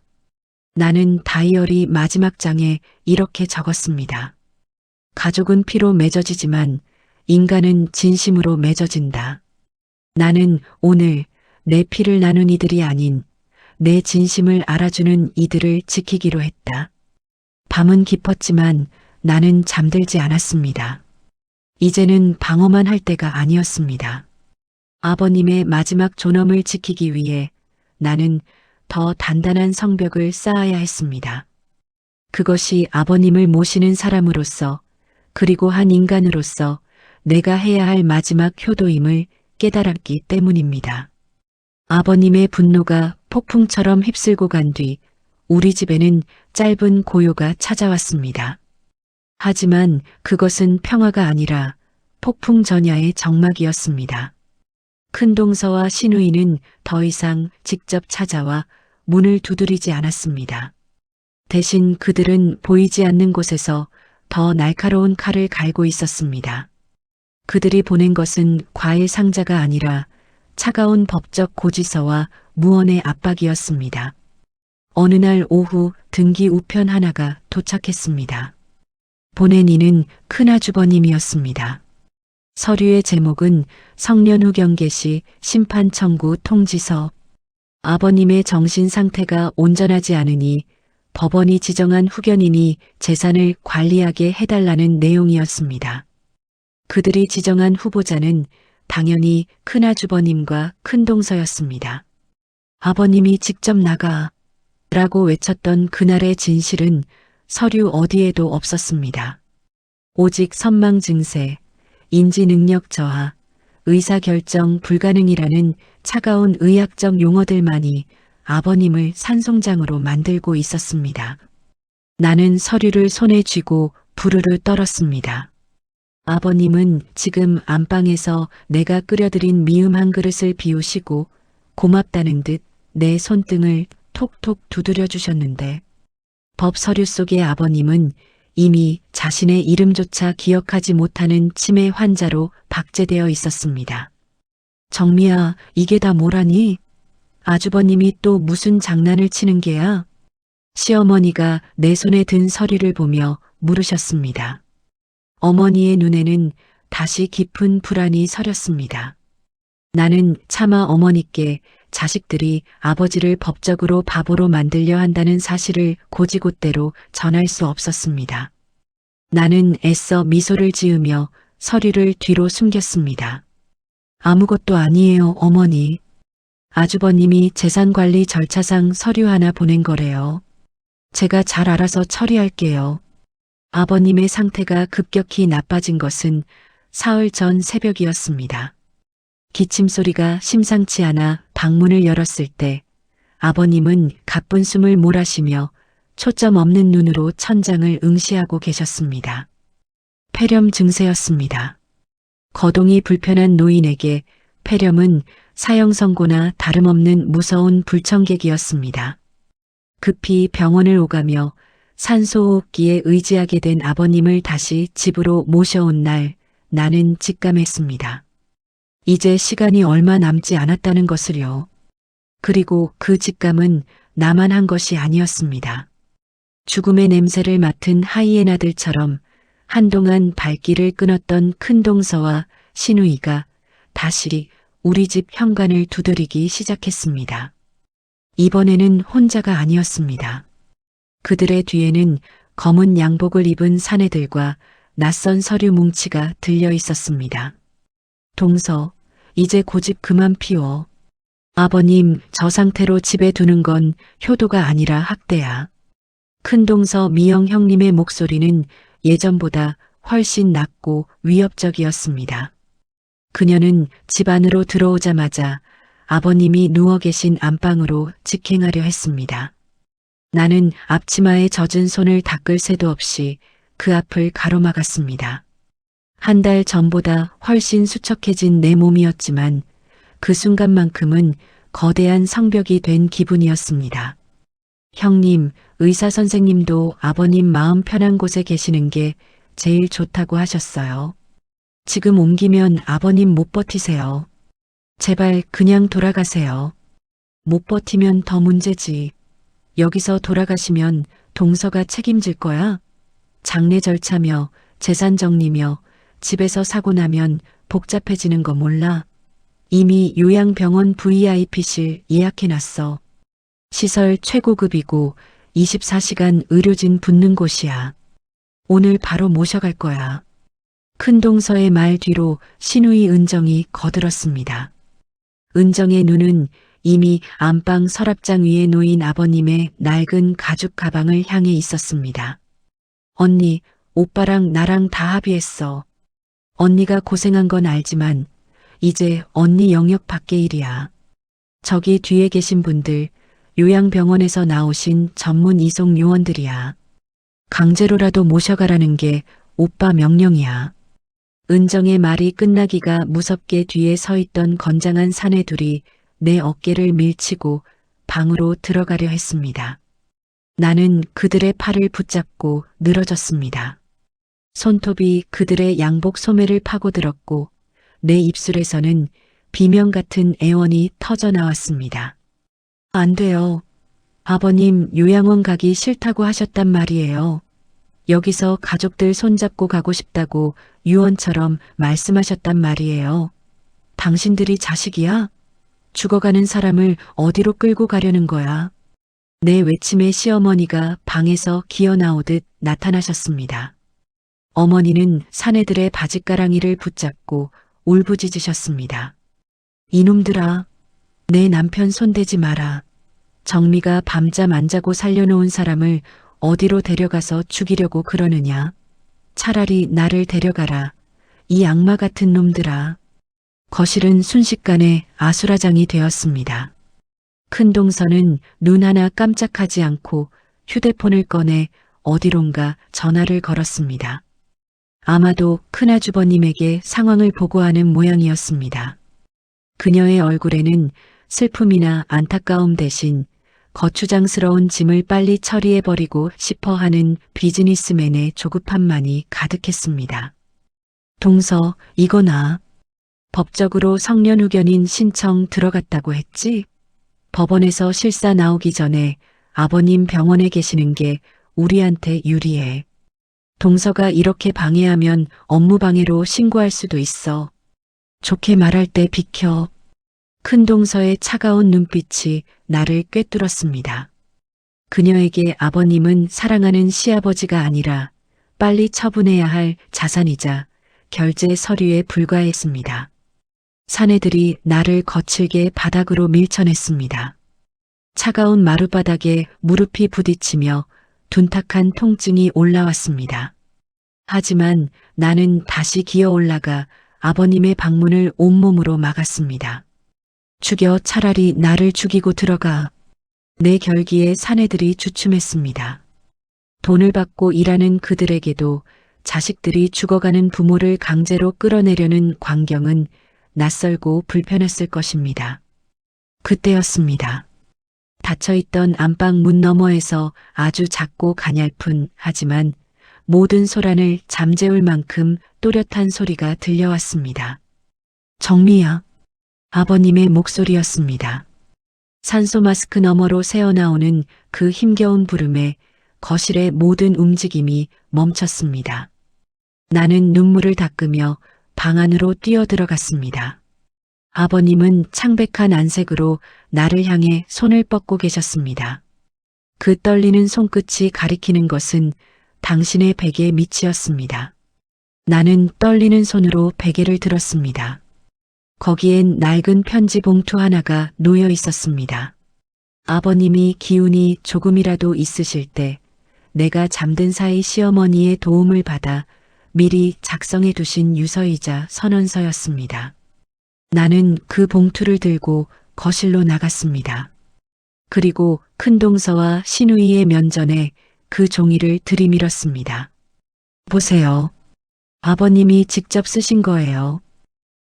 나는 다이어리 마지막 장에 이렇게 적었습니다. 가족은 피로 맺어지지만 인간은 진심으로 맺어진다. 나는 오늘 내 피를 나눈 이들이 아닌 내 진심을 알아주는 이들을 지키기로 했다. 밤은 깊었지만 나는 잠들지 않았습니다. 이제는 방어만 할 때가 아니었습니다. 아버님의 마지막 존엄을 지키기 위해 나는 더 단단한 성벽을 쌓아야 했습니다. 그것이 아버님을 모시는 사람으로서 그리고 한 인간으로서 내가 해야 할 마지막 효도임을 깨달았기 때문입니다. 아버님의 분노가 폭풍처럼 휩쓸고 간 뒤 우리 집에는 짧은 고요가 찾아왔습니다. 하지만 그것은 평화가 아니라 폭풍 전야의 정막이었습니다. 큰동서와 시누이는 더 이상 직접 찾아와 문을 두드리지 않았습니다. 대신 그들은 보이지 않는 곳에서 더 날카로운 칼을 갈고 있었습니다. 그들이 보낸 것은 과외 상자가 아니라 차가운 법적 고지서와 무언의 압박이었습니다. 어느 날 오후 등기 우편 하나가 도착했습니다. 보낸 이는 큰아주버님이었습니다. 서류의 제목은 성년 후 경계 시 심판 청구 통지서. 아버님의 정신 상태가 온전하지 않으니 법원이 지정한 후견인이 재산을 관리하게 해달라는 내용이었습니다. 그들이 지정한 후보자는 당연히 큰아주버님과 큰동서였습니다. 아버님이 직접 나가 라고 외쳤던 그날의 진실은 서류 어디에도 없었습니다. 오직 선망 증세, 인지 능력 저하, 의사결정 불가능이라는 차가운 의학적 용어들만이 아버님을 산송장으로 만들고 있었습니다. 나는 서류를 손에 쥐고 부르르 떨었습니다. 아버님은 지금 안방에서 내가 끓여드린 미음 한 그릇을 비우시고 고맙다는 듯 내 손등을 톡톡 두드려 주셨는데 법 서류 속의 아버님은 이미 자신의 이름조차 기억하지 못하는 치매 환자로 박제되어 있었습니다. 정미야, 이게 다 뭐라니? 아주버님이 또 무슨 장난을 치는 게야? 시어머니가 내 손에 든 서류를 보며 물으셨습니다. 어머니의 눈에는 다시 깊은 불안이 서렸습니다. 나는 차마 어머니께 자식들이 아버지를 법적으로 바보로 만들려 한다는 사실을 곧이곧대로 전할 수 없었습니다. 나는 애써 미소를 지으며 서류를 뒤로 숨겼습니다. 아무것도 아니에요, 어머니. 아주버님이 재산관리 절차상 서류 하나 보낸 거래요. 제가 잘 알아서 처리할게요. 아버님의 상태가 급격히 나빠진 것은 사흘 전 새벽이었습니다. 기침 소리가 심상치 않아 방문을 열었을 때 아버님은 가쁜 숨을 몰아쉬며 초점 없는 눈으로 천장을 응시하고 계셨습니다. 폐렴 증세였습니다. 거동이 불편한 노인에게 폐렴은 사형 선고나 다름없는 무서운 불청객이었습니다. 급히 병원을 오가며 산소호흡기에 의지하게 된 아버님을 다시 집으로 모셔온 날 나는 직감했습니다. 이제 시간이 얼마 남지 않았다는 것을요. 그리고 그 직감은 나만 한 것이 아니었습니다. 죽음의 냄새를 맡은 하이에나들처럼 한동안 발길을 끊었던 큰동서와 시누이가 다시 우리 집 현관을 두드리기 시작했습니다. 이번에는 혼자가 아니었습니다. 그들의 뒤에는 검은 양복을 입은 사내들과 낯선 서류 뭉치가 들려 있었습니다. 동서, 이제 고집 그만 피워. 아버님, 저 상태로 집에 두는 건 효도가 아니라 학대야. 큰동서 미영 형님의 목소리는 예전보다 훨씬 낮고 위협적이었습니다. 그녀는 집 안으로 들어오자마자 아버님이 누워 계신 안방으로 직행하려 했습니다. 나는 앞치마에 젖은 손을 닦을 새도 없이 그 앞을 가로막았습니다. 한 달 전보다 훨씬 수척해진 내 몸이었지만 그 순간만큼은 거대한 성벽이 된 기분이었습니다. 형님, 의사 선생님도 아버님 마음 편한 곳에 계시는 게 제일 좋다고 하셨어요. 지금 옮기면 아버님 못 버티세요. 제발 그냥 돌아가세요. 못 버티면 더 문제지. 여기서 돌아가시면 동서가 책임질 거야. 장례 절차며 재산 정리며 집에서 사고 나면 복잡해지는 거 몰라. 이미 요양병원 VIP실 예약해놨어. 시설 최고급이고 24시간 의료진 붙는 곳이야. 오늘 바로 모셔갈 거야. 큰동서의 말 뒤로 시누이 은정이 거들었습니다. 은정의 눈은 이미 안방 서랍장 위에 놓인 아버님의 낡은 가죽 가방을 향해 있었습니다. 언니, 오빠랑 나랑 다 합의했어. 언니가 고생한 건 알지만 이제 언니 영역 밖의 일이야. 저기 뒤에 계신 분들 요양병원에서 나오신 전문 이송 요원들이야. 강제로라도 모셔가라는 게 오빠 명령이야. 은정의 말이 끝나기가 무섭게 뒤에 서 있던 건장한 사내 둘이 내 어깨를 밀치고 방으로 들어가려 했습니다. 나는 그들의 팔을 붙잡고 늘어졌습니다. 손톱이 그들의 양복 소매를 파고들었고 내 입술에서는 비명 같은 애원이 터져 나왔습니다. 안 돼요. 아버님 요양원 가기 싫다고 하셨단 말이에요. 여기서 가족들 손잡고 가고 싶다고 유언처럼 말씀하셨단 말이에요. 당신들이 자식이야? 죽어가는 사람을 어디로 끌고 가려는 거야? 내 외침에 시어머니가 방에서 기어 나오듯 나타나셨습니다. 어머니는 사내들의 바짓가랑이를 붙잡고 울부짖으셨습니다. 이놈들아, 내 남편 손대지 마라. 정미가 밤잠 안 자고 살려놓은 사람을 어디로 데려가서 죽이려고 그러느냐. 차라리 나를 데려가라. 이 악마 같은 놈들아. 거실은 순식간에 아수라장이 되었습니다. 큰동서는 눈 하나 깜짝하지 않고 휴대폰을 꺼내 어디론가 전화를 걸었습니다. 아마도 큰아주버님에게 상황을 보고하는 모양이었습니다. 그녀의 얼굴에는 슬픔이나 안타까움 대신 거추장스러운 짐을 빨리 처리해버리고 싶어 하는 비즈니스맨의 조급함만이 가득했습니다. 동서, 이거 나. 법적으로 성년후견인 신청 들어갔다고 했지? 법원에서 실사 나오기 전에 아버님 병원에 계시는 게 우리한테 유리해. 동서가 이렇게 방해하면 업무방해로 신고할 수도 있어. 좋게 말할 때 비켜. 큰동서의 차가운 눈빛이 나를 꿰뚫었습니다. 그녀에게 아버님은 사랑하는 시아버지가 아니라 빨리 처분해야 할 자산이자 결제 서류에 불과했습니다. 사내들이 나를 거칠게 바닥으로 밀쳐냈습니다. 차가운 마룻바닥에 무릎이 부딪히며 둔탁한 통증이 올라왔습니다. 하지만 나는 다시 기어 올라가 아버님의 방문을 온몸으로 막았습니다. 죽여, 차라리 나를 죽이고 들어가. 내 결기에 사내들이 주춤했습니다. 돈을 받고 일하는 그들에게도 자식들이 죽어가는 부모를 강제로 끌어내려는 광경은 낯설고 불편했을 것입니다. 그때였습니다. 닫혀있던 안방 문 너머에서 아주 작고 가냘픈 하지만 모든 소란을 잠재울 만큼 또렷한 소리가 들려왔습니다. 정미야. 아버님의 목소리였습니다. 산소 마스크 너머로 새어나오는 그 힘겨운 부름에 거실의 모든 움직임이 멈췄습니다. 나는 눈물을 닦으며 방 안으로 뛰어들어갔습니다. 아버님은 창백한 안색으로 나를 향해 손을 뻗고 계셨습니다. 그 떨리는 손끝이 가리키는 것은 당신의 베개 밑이었습니다. 나는 떨리는 손으로 베개를 들었습니다. 거기엔 낡은 편지 봉투 하나가 놓여 있었습니다. 아버님이 기운이 조금이라도 있으실 때 내가 잠든 사이 시어머니의 도움을 받아 미리 작성해 두신 유서이자 선언서였습니다. 나는 그 봉투를 들고 거실로 나갔습니다. 그리고 큰동서와 시누이의 면전에 그 종이를 들이밀었습니다. 보세요. 아버님이 직접 쓰신 거예요.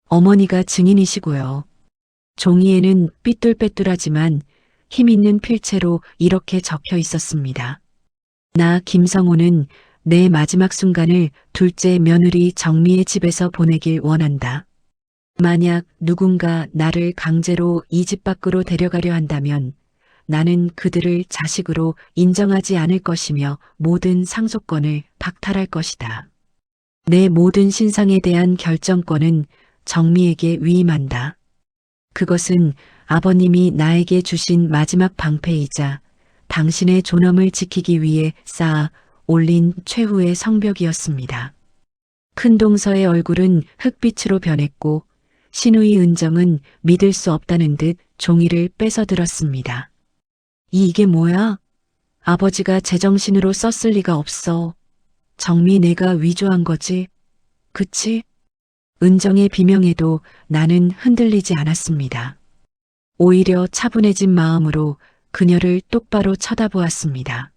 어머니가 증인이시고요. 종이에는 삐뚤빼뚤하지만 힘있는 필체로 이렇게 적혀 있었습니다. 나 김성호는 내 마지막 순간을 둘째 며느리 정미의 집에서 보내길 원한다. 만약 누군가 나를 강제로 이 집 밖으로 데려가려 한다면 나는 그들을 자식으로 인정하지 않을 것이며 모든 상속권을 박탈할 것이다. 내 모든 신상에 대한 결정권은 정미에게 위임한다. 그것은 아버님이 나에게 주신 마지막 방패이자 당신의 존엄을 지키기 위해 쌓아 올린 최후의 성벽이었습니다. 큰동서의 얼굴은 흑빛으로 변했고 시누이 은정은 믿을 수 없다는 듯 종이를 뺏어 들었습니다. 이게 뭐야? 아버지가 제정신으로 썼을 리가 없어. 정미 내가 위조한 거지? 그치? 은정의 비명에도 나는 흔들리지 않았습니다. 오히려 차분해진 마음으로 그녀를 똑바로 쳐다보았습니다.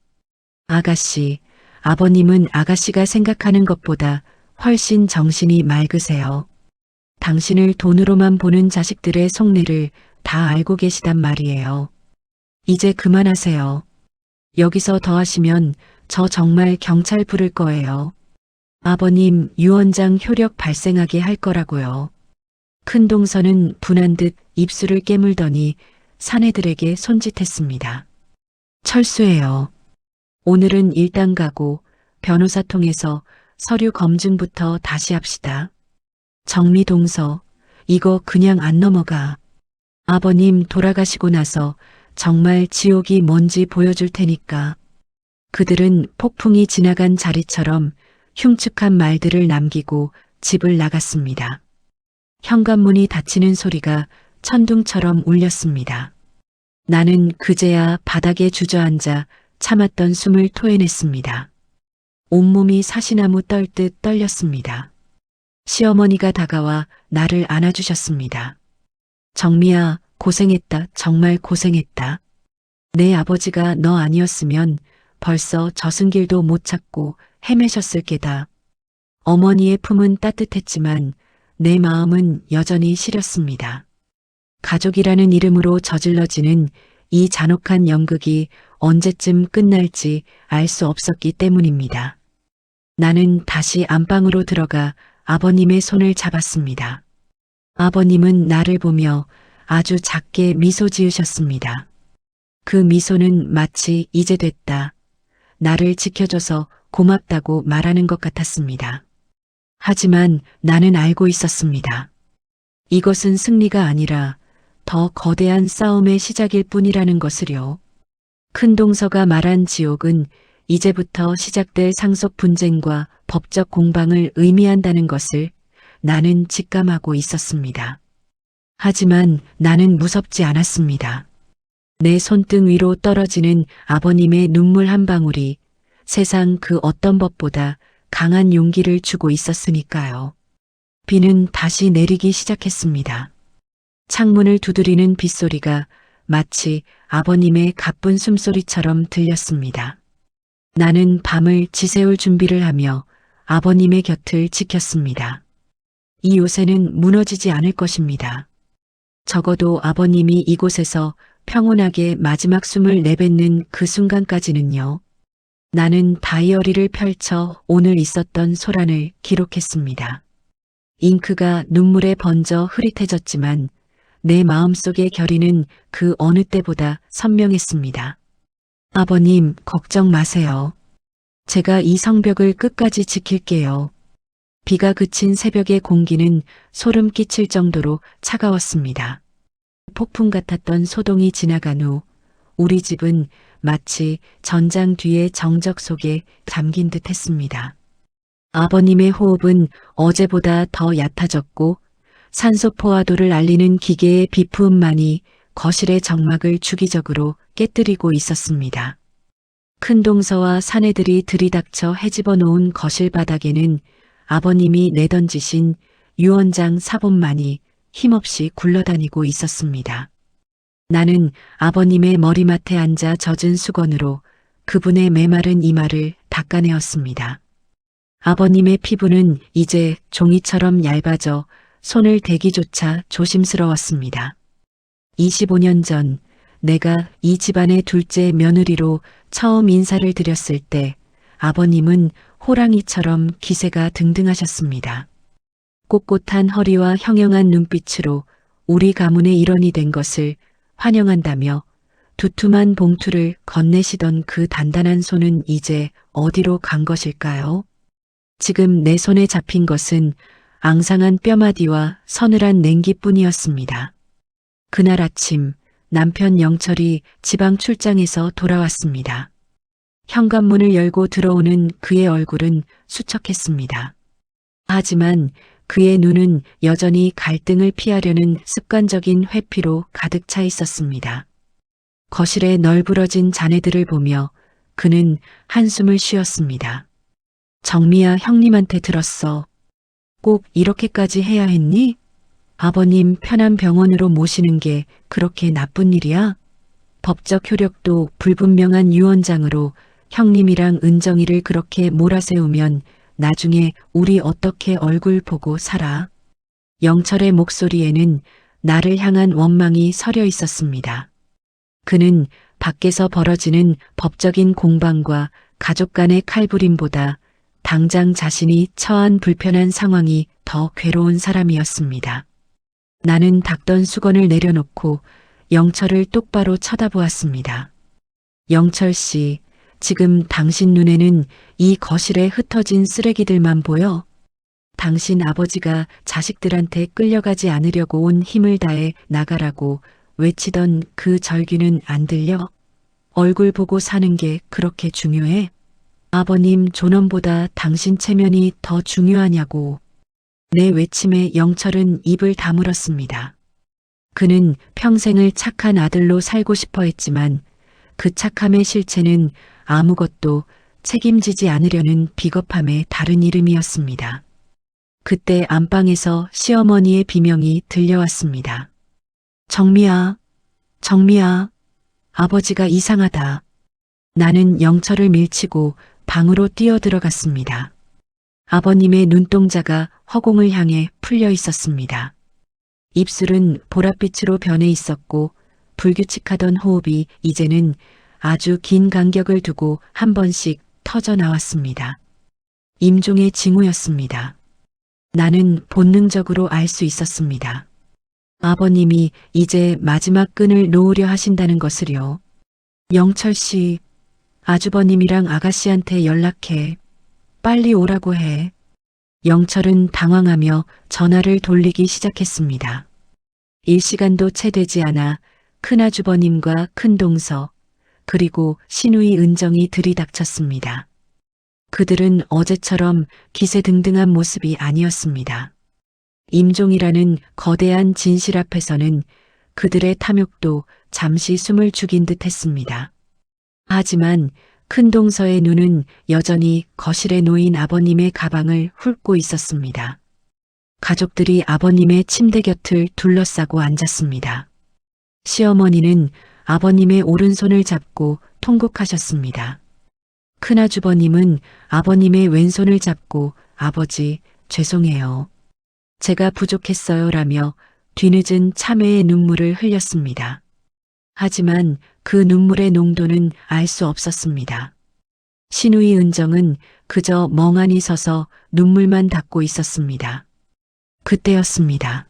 아가씨, 아버님은 아가씨가 생각하는 것보다 훨씬 정신이 맑으세요. 당신을 돈으로만 보는 자식들의 속내를 다 알고 계시단 말이에요. 이제 그만하세요. 여기서 더 하시면 저 정말 경찰 부를 거예요. 아버님, 유언장 효력 발생하게 할 거라고요. 큰동서는 분한 듯 입술을 깨물더니 사내들에게 손짓했습니다. 철수해요. 오늘은 일단 가고 변호사 통해서 서류 검증부터 다시 합시다. 정리동서, 이거 그냥 안 넘어가. 아버님 돌아가시고 나서 정말 지옥이 뭔지 보여줄 테니까. 그들은 폭풍이 지나간 자리처럼 흉측한 말들을 남기고 집을 나갔습니다. 현관문이 닫히는 소리가 천둥처럼 울렸습니다. 나는 그제야 바닥에 주저앉아 참았던 숨을 토해냈습니다. 온몸이 사시나무 떨듯 떨렸습니다. 시어머니가 다가와 나를 안아주셨습니다. 정미야, 고생했다. 정말 고생했다. 내 아버지가 너 아니었으면 벌써 저승길도 못 찾고 헤매셨을 게다. 어머니의 품은 따뜻했지만 내 마음은 여전히 시렸습니다. 가족이라는 이름으로 저질러지는 이 잔혹한 연극이 언제쯤 끝날지 알 수 없었기 때문입니다. 나는 다시 안방으로 들어가 아버님의 손을 잡았습니다. 아버님은 나를 보며 아주 작게 미소 지으셨습니다. 그 미소는 마치 이제 됐다. 나를 지켜줘서 고맙다고 말하는 것 같았습니다. 하지만 나는 알고 있었습니다. 이것은 승리가 아니라 더 거대한 싸움의 시작일 뿐이라는 것을요. 큰동서가 말한 지옥은 이제부터 시작될 상속 분쟁과 법적 공방을 의미한다는 것을 나는 직감하고 있었습니다. 하지만 나는 무섭지 않았습니다. 내 손등 위로 떨어지는 아버님의 눈물 한 방울이 세상 그 어떤 법보다 강한 용기를 주고 있었으니까요. 비는 다시 내리기 시작했습니다. 창문을 두드리는 빗소리가 마치 아버님의 가쁜 숨소리처럼 들렸습니다. 나는 밤을 지새울 준비를 하며 아버님의 곁을 지켰습니다. 이 요새는 무너지지 않을 것입니다. 적어도 아버님이 이곳에서 평온하게 마지막 숨을 내뱉는 그 순간까지는요. 나는 다이어리를 펼쳐 오늘 있었던 소란을 기록했습니다. 잉크가 눈물에 번져 흐릿해졌지만 내 마음속의 결의는 그 어느 때보다 선명했습니다. 아버님, 걱정 마세요. 제가 이 성벽을 끝까지 지킬게요. 비가 그친 새벽의 공기는 소름 끼칠 정도로 차가웠습니다. 폭풍 같았던 소동이 지나간 후 우리 집은 마치 전장 뒤의 정적 속에 잠긴 듯 했습니다. 아버님의 호흡은 어제보다 더 얕아졌고 산소 포화도를 알리는 기계의 비푸음만이 거실의 정막을 주기적으로 깨뜨리고 있었습니다. 큰동서와 사내들이 들이닥쳐 헤집어 놓은 거실 바닥에는 아버님이 내던지신 유언장 사본만이 힘없이 굴러다니고 있었습니다. 나는 아버님의 머리맡에 앉아 젖은 수건으로 그분의 메마른 이마를 닦아내었습니다. 아버님의 피부는 이제 종이처럼 얇아져 손을 대기조차 조심스러웠습니다. 25년 전 내가 이 집안의 둘째 며느리로 처음 인사를 드렸을 때 아버님은 호랑이처럼 기세가 등등하셨습니다. 꼿꼿한 허리와 형형한 눈빛으로 우리 가문의 일원이 된 것을 환영한다며 두툼한 봉투를 건네시던 그 단단한 손은 이제 어디로 간 것일까요? 지금 내 손에 잡힌 것은 앙상한 뼈마디와 서늘한 냉기뿐이었습니다. 그날 아침 남편 영철이 지방 출장에서 돌아왔습니다. 현관문을 열고 들어오는 그의 얼굴은 수척했습니다. 하지만 그의 눈은 여전히 갈등을 피하려는 습관적인 회피로 가득 차 있었습니다. 거실에 널브러진 자네들을 보며 그는 한숨을 쉬었습니다. 정미야, 형님한테 들었어. 꼭 이렇게까지 해야 했니? 아버님 편한 병원으로 모시는 게 그렇게 나쁜 일이야? 법적 효력도 불분명한 유언장으로 형님이랑 은정이를 그렇게 몰아세우면 나중에 우리 어떻게 얼굴 보고 살아? 영철의 목소리에는 나를 향한 원망이 서려 있었습니다. 그는 밖에서 벌어지는 법적인 공방과 가족 간의 칼부림보다 당장 자신이 처한 불편한 상황이 더 괴로운 사람이었습니다. 나는 닦던 수건을 내려놓고 영철을 똑바로 쳐다보았습니다. 영철 씨, 지금 당신 눈에는 이 거실에 흩어진 쓰레기들만 보여? 당신 아버지가 자식들한테 끌려가지 않으려고 온 힘을 다해 나가라고 외치던 그 절규는 안 들려? 얼굴 보고 사는 게 그렇게 중요해? 아버님 존엄보다 당신 체면이 더 중요하냐고. 내 외침에 영철은 입을 다물었습니다. 그는 평생을 착한 아들로 살고 싶어 했지만 그 착함의 실체는 아무것도 책임지지 않으려는 비겁함의 다른 이름이었습니다. 그때 안방에서 시어머니의 비명이 들려왔습니다. 정미야, 정미야, 아버지가 이상하다. 나는 영철을 밀치고 방으로 뛰어들어갔습니다. 아버님의 눈동자가 허공을 향해 풀려 있었습니다. 입술은 보랏빛으로 변해 있었고 불규칙하던 호흡이 이제는 아주 긴 간격을 두고 한 번씩 터져 나왔습니다. 임종의 징후였습니다. 나는 본능적으로 알 수 있었습니다. 아버님이 이제 마지막 끈을 놓으려 하신다는 것을요. 영철 씨, 아주버님이랑 아가씨한테 연락해. 빨리 오라고 해. 영철은 당황하며 전화를 돌리기 시작했습니다. 일시간도 채 되지 않아 큰아주버님과 큰동서, 그리고 시누이 은정이 들이닥쳤습니다. 그들은 어제처럼 기세등등한 모습이 아니었습니다. 임종이라는 거대한 진실 앞에서는 그들의 탐욕도 잠시 숨을 죽인 듯 했습니다. 하지만 큰동서의 눈은 여전히 거실에 놓인 아버님의 가방을 훑고 있었습니다. 가족들이 아버님의 침대 곁을 둘러싸고 앉았습니다. 시어머니는 아버님의 오른손을 잡고 통곡하셨습니다. 큰아주버님은 아버님의 왼손을 잡고 아버지, 죄송해요. 제가 부족했어요 라며 뒤늦은 참회의 눈물을 흘렸습니다. 하지만 그 눈물의 농도는 알 수 없었습니다. 시누이 은정은 그저 멍하니 서서 눈물만 닦고 있었습니다. 그때였습니다.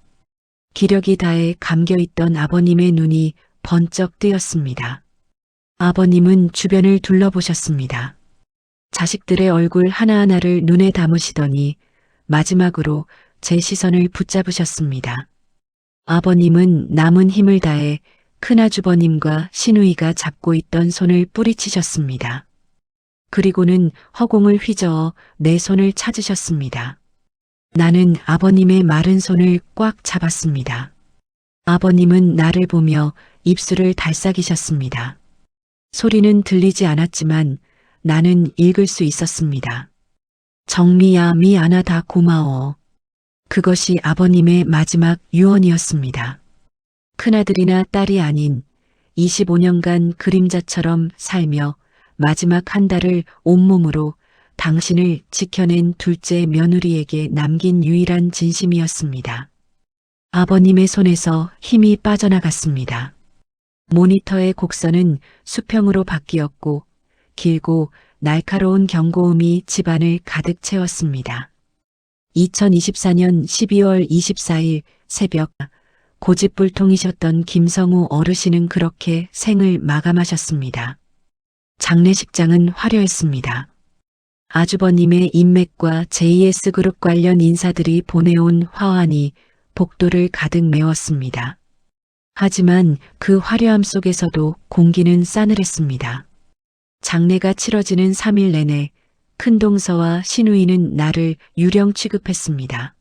기력이 다해 감겨있던 아버님의 눈이 번쩍 뜨였습니다. 아버님은 주변을 둘러보셨습니다. 자식들의 얼굴 하나하나를 눈에 담으시더니 마지막으로 제 시선을 붙잡으셨습니다. 아버님은 남은 힘을 다해 큰아주버님과 시누이가 잡고 있던 손을 뿌리치셨습니다. 그리고는 허공을 휘저어 내 손을 찾으셨습니다. 나는 아버님의 마른 손을 꽉 잡았습니다. 아버님은 나를 보며 입술을 달싹이셨습니다. 소리는 들리지 않았지만 나는 읽을 수 있었습니다. 정미야, 미안하다, 고마워. 그것이 아버님의 마지막 유언이었습니다. 큰아들이나 딸이 아닌 25년간 그림자처럼 살며 마지막 한 달을 온몸으로 당신을 지켜낸 둘째 며느리에게 남긴 유일한 진심이었습니다. 아버님의 손에서 힘이 빠져나갔습니다. 모니터의 곡선은 수평으로 바뀌었고 길고 날카로운 경고음이 집안을 가득 채웠습니다. 2024년 12월 24일 새벽 고집불통이셨던 김성우 어르신은 그렇게 생을 마감하셨습니다. 장례식장은 화려했습니다. 아주버님의 인맥과 JS그룹 관련 인사들이 보내온 화환이 복도를 가득 메웠습니다. 하지만 그 화려함 속에서도 공기는 싸늘했습니다. 장례가 치러지는 3일 내내 큰동서와 시누이는 나를 유령 취급했습니다.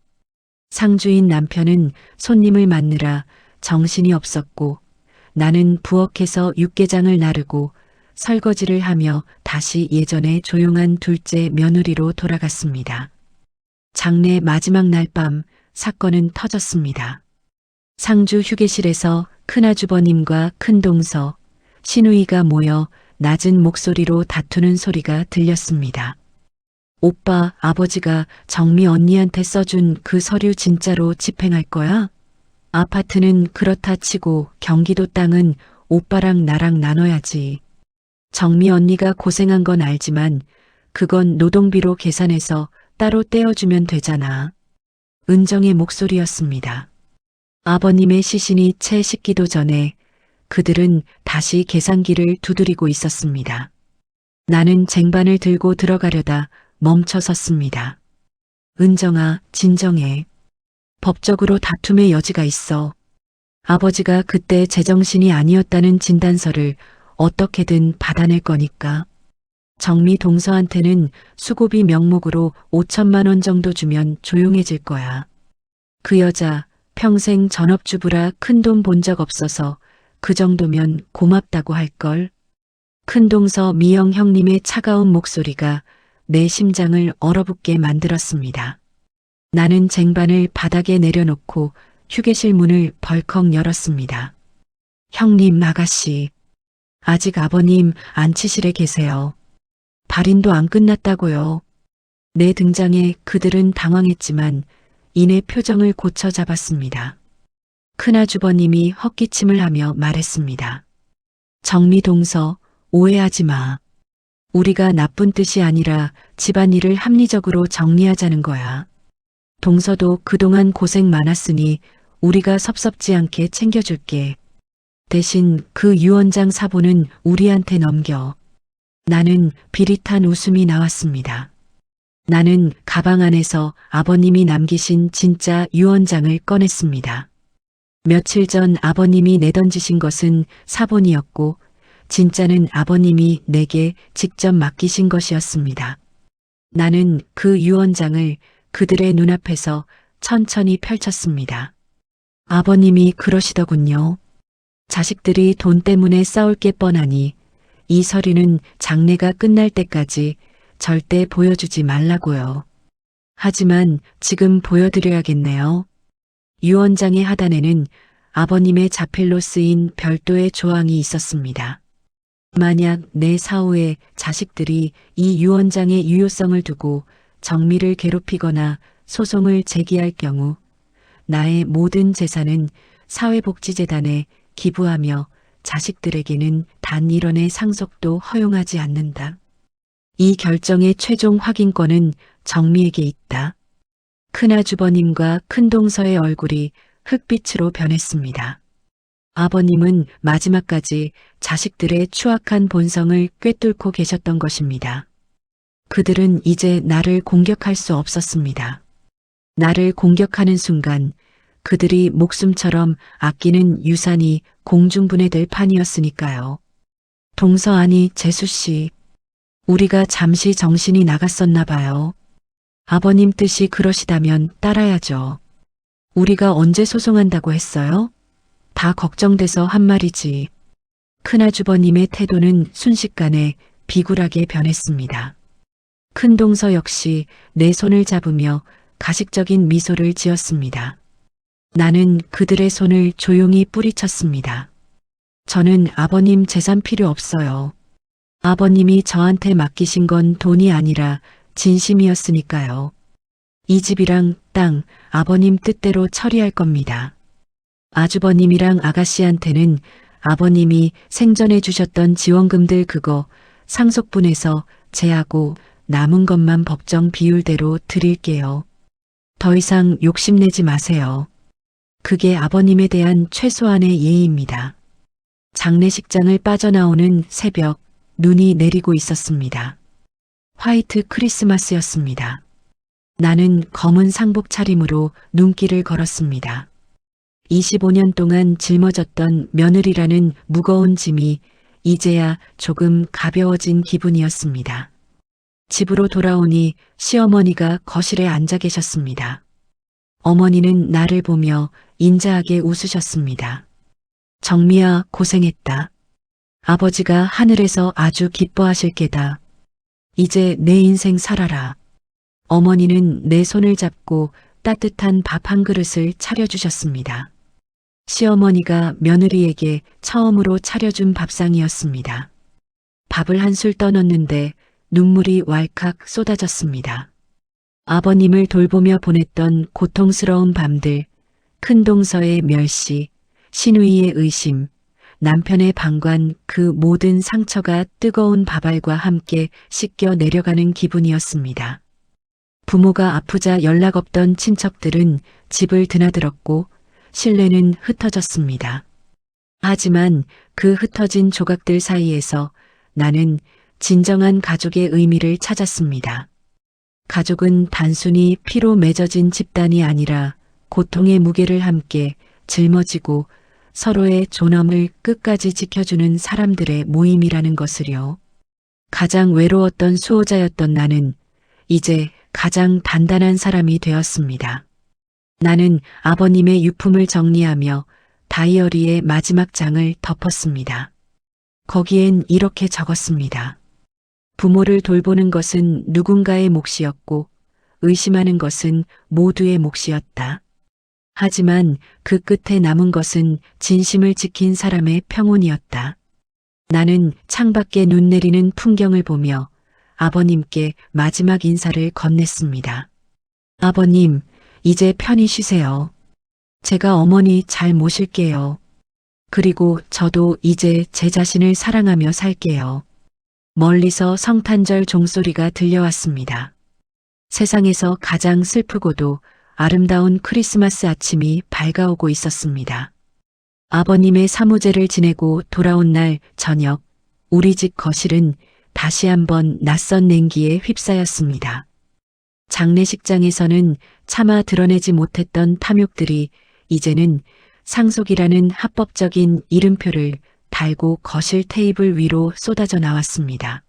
상주인 남편은 손님을 맞느라 정신이 없었고 나는 부엌에서 육개장을 나르고 설거지를 하며 다시 예전의 조용한 둘째 며느리로 돌아갔습니다. 장례 마지막 날 밤 사건은 터졌습니다. 상주 휴게실에서 큰아주버님과 큰동서, 시누이가 모여 낮은 목소리로 다투는 소리가 들렸습니다. 오빠, 아버지가 정미 언니한테 써준 그 서류 진짜로 집행할 거야? 아파트는 그렇다 치고 경기도 땅은 오빠랑 나랑 나눠야지. 정미 언니가 고생한 건 알지만 그건 노동비로 계산해서 따로 떼어주면 되잖아. 은정의 목소리였습니다. 아버님의 시신이 채 식기도 전에 그들은 다시 계산기를 두드리고 있었습니다. 나는 쟁반을 들고 들어가려다 멈춰 섰습니다. 은정아, 진정해. 법적으로 다툼의 여지가 있어. 아버지가 그때 제정신이 아니었다는 진단서를 어떻게든 받아낼 거니까. 정미 동서한테는 수고비 명목으로 5천만 원 정도 주면 조용해질 거야. 그 여자 평생 전업주부라 큰돈 본 적 없어서 그 정도면 고맙다고 할걸. 큰동서 미영 형님의 차가운 목소리가 내 심장을 얼어붙게 만들었습니다. 나는 쟁반을 바닥에 내려놓고 휴게실 문을 벌컥 열었습니다. 형님, 아가씨. 아직 아버님 안치실에 계세요. 발인도 안 끝났다고요. 내 등장에 그들은 당황했지만 이내 표정을 고쳐 잡았습니다. 큰아주버님이 헛기침을 하며 말했습니다. 정미동서, 오해하지 마. 우리가 나쁜 뜻이 아니라 집안일을 합리적으로 정리하자는 거야. 동서도 그동안 고생 많았으니 우리가 섭섭지 않게 챙겨줄게. 대신 그 유원장 사보는 우리한테 넘겨. 나는 비릿한 웃음이 나왔습니다. 나는 가방 안에서 아버님이 남기신 진짜 유언장을 꺼냈습니다. 며칠 전 아버님이 내던지신 것은 사본이었고 진짜는 아버님이 내게 직접 맡기신 것이었습니다. 나는 그 유언장을 그들의 눈앞에서 천천히 펼쳤습니다. 아버님이 그러시더군요. 자식들이 돈 때문에 싸울 게 뻔하니 이 서류는 장례가 끝날 때까지 절대 보여주지 말라고요. 하지만 지금 보여드려야겠네요. 유언장의 하단에는 아버님의 자필로 쓰인 별도의 조항이 있었습니다. 만약 내 사후에 자식들이 이 유언장의 유효성을 두고 정미를 괴롭히거나 소송을 제기할 경우 나의 모든 재산은 사회복지재단에 기부하며 자식들에게는 단 1원의 상속도 허용하지 않는다. 이 결정의 최종 확인권은 정미에게 있다. 큰아주버님과 큰동서의 얼굴이 흑빛으로 변했습니다. 아버님은 마지막까지 자식들의 추악한 본성을 꿰뚫고 계셨던 것입니다. 그들은 이제 나를 공격할 수 없었습니다. 나를 공격하는 순간 그들이 목숨처럼 아끼는 유산이 공중분해될 판이었으니까요. 동서 아니 재수씨, 우리가 잠시 정신이 나갔었나 봐요. 아버님 뜻이 그러시다면 따라야죠. 우리가 언제 소송한다고 했어요? 다 걱정돼서 한 말이지. 큰아주버님의 태도는 순식간에 비굴하게 변했습니다. 큰동서 역시 내 손을 잡으며 가식적인 미소를 지었습니다. 나는 그들의 손을 조용히 뿌리쳤습니다. 저는 아버님 재산 필요 없어요. 아버님이 저한테 맡기신 건 돈이 아니라 진심이었으니까요. 이 집이랑 땅 아버님 뜻대로 처리할 겁니다. 아주버님이랑 아가씨한테는 아버님이 생전에 주셨던 지원금들 그거 상속분에서 제하고 남은 것만 법정 비율대로 드릴게요. 더 이상 욕심내지 마세요. 그게 아버님에 대한 최소한의 예의입니다. 장례식장을 빠져나오는 새벽, 눈이 내리고 있었습니다. 화이트 크리스마스였습니다. 나는 검은 상복 차림으로 눈길을 걸었습니다. 25년 동안 짊어졌던 며느리라는 무거운 짐이 이제야 조금 가벼워진 기분이었습니다. 집으로 돌아오니 시어머니가 거실에 앉아 계셨습니다. 어머니는 나를 보며 인자하게 웃으셨습니다. 정미야, 고생했다. 아버지가 하늘에서 아주 기뻐하실 게다. 이제 내 인생 살아라. 어머니는 내 손을 잡고 따뜻한 밥 한 그릇을 차려주셨습니다. 시어머니가 며느리에게 처음으로 차려준 밥상이었습니다. 밥을 한술 떠넣는데 눈물이 왈칵 쏟아졌습니다. 아버님을 돌보며 보냈던 고통스러운 밤들, 큰동서의 멸시, 신우이의 의심, 남편의 방관 그 모든 상처가 뜨거운 밥알과 함께 씻겨 내려가는 기분이었습니다. 부모가 아프자 연락 없던 친척들은 집을 드나들었고 신뢰는 흩어졌습니다. 하지만 그 흩어진 조각들 사이에서 나는 진정한 가족의 의미를 찾았습니다. 가족은 단순히 피로 맺어진 집단이 아니라 고통의 무게를 함께 짊어지고 서로의 존엄을 끝까지 지켜주는 사람들의 모임이라는 것을요. 가장 외로웠던 수호자였던 나는 이제 가장 단단한 사람이 되었습니다. 나는 아버님의 유품을 정리하며 다이어리의 마지막 장을 덮었습니다. 거기엔 이렇게 적었습니다. 부모를 돌보는 것은 누군가의 몫이었고 의심하는 것은 모두의 몫이었다. 하지만 그 끝에 남은 것은 진심을 지킨 사람의 평온이었다. 나는 창밖에 눈 내리는 풍경을 보며 아버님께 마지막 인사를 건넸습니다. 아버님, 이제 편히 쉬세요. 제가 어머니 잘 모실게요. 그리고 저도 이제 제 자신을 사랑하며 살게요. 멀리서 성탄절 종소리가 들려왔습니다. 세상에서 가장 슬프고도 아름다운 크리스마스 아침이 밝아오고 있었습니다. 아버님의 사무제를 지내고 돌아온 날 저녁, 우리 집 거실은 다시 한번 낯선 냉기에 휩싸였습니다. 장례식장에서는 차마 드러내지 못했던 탐욕들이 이제는 상속이라는 합법적인 이름표를 달고 거실 테이블 위로 쏟아져 나왔습니다.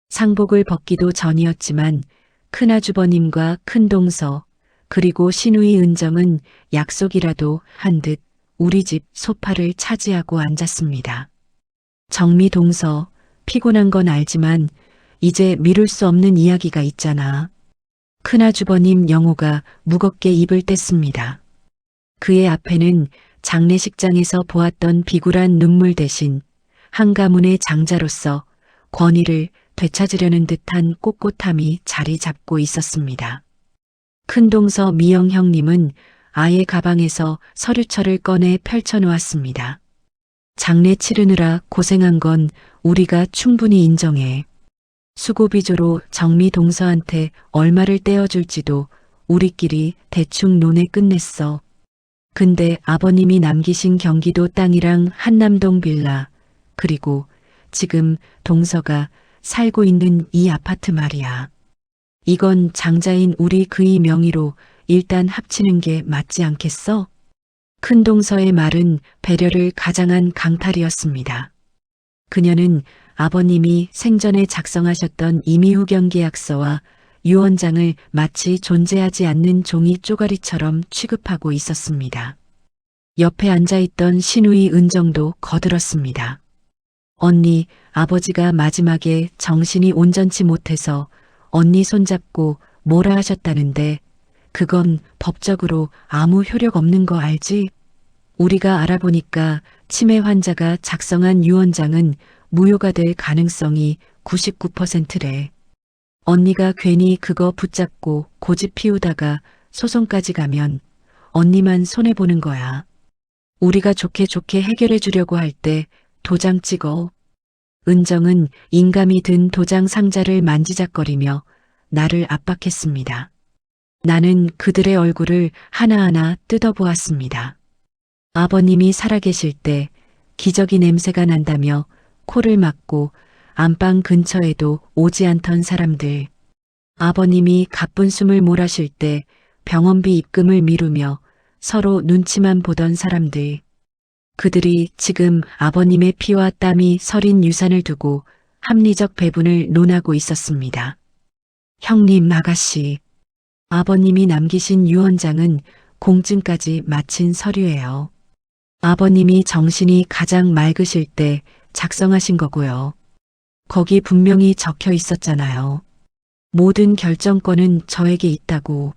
상복을 벗기도 전이었지만 큰아주버님과 큰동서 그리고 시누이 은정은 약속이라도 한 듯 우리 집 소파를 차지하고 앉았습니다. 정미동서, 피곤한 건 알지만 이제 미룰 수 없는 이야기가 있잖아. 큰아주버님 영호가 무겁게 입을 뗐습니다. 그의 앞에는 장례식장에서 보았던 비굴한 눈물 대신 한 가문의 장자로서 권위를 되찾으려는 듯한 꼿꼿함이 자리 잡고 있었습니다. 큰동서 미영 형님은 아예 가방에서 서류철을 꺼내 펼쳐놓았습니다. 장례 치르느라 고생한 건 우리가 충분히 인정해. 수고비조로 정미 동서한테 얼마를 떼어줄지도 우리끼리 대충 논해 끝냈어. 근데 아버님이 남기신 경기도 땅이랑 한남동 빌라, 그리고 지금 동서가 살고 있는 이 아파트 말이야. 이건 장자인 우리 그이 명의로 일단 합치는 게 맞지 않겠어? 큰동서의 말은 배려를 가장한 강탈이었습니다. 그녀는 아버님이 생전에 작성하셨던 임의후견 계약서와 유언장을 마치 존재하지 않는 종이 쪼가리처럼 취급하고 있었습니다. 옆에 앉아있던 시누이 은정도 거들었습니다. 언니, 아버지가 마지막에 정신이 온전치 못해서 언니 손잡고 뭐라 하셨다는데 그건 법적으로 아무 효력 없는 거 알지? 우리가 알아보니까 치매 환자가 작성한 유언장은 무효가 될 가능성이 99%래. 언니가 괜히 그거 붙잡고 고집 피우다가 소송까지 가면 언니만 손해보는 거야. 우리가 좋게 좋게 해결해 주려고 할 때 도장 찍어. 은정은 인감이 든 도장 상자를 만지작거리며 나를 압박했습니다. 나는 그들의 얼굴을 하나하나 뜯어보았습니다. 아버님이 살아계실 때 기저귀 냄새가 난다며 코를 막고 안방 근처에도 오지 않던 사람들. 아버님이 가쁜 숨을 몰아쉴 때 병원비 입금을 미루며 서로 눈치만 보던 사람들. 그들이 지금 아버님의 피와 땀이 서린 유산을 두고 합리적 배분을 논하고 있었습니다. 형님, 아가씨. 아버님이 남기신 유언장은 공증까지 마친 서류예요. 아버님이 정신이 가장 맑으실 때 작성하신 거고요. 거기 분명히 적혀 있었잖아요. 모든 결정권은 저에게 있다고.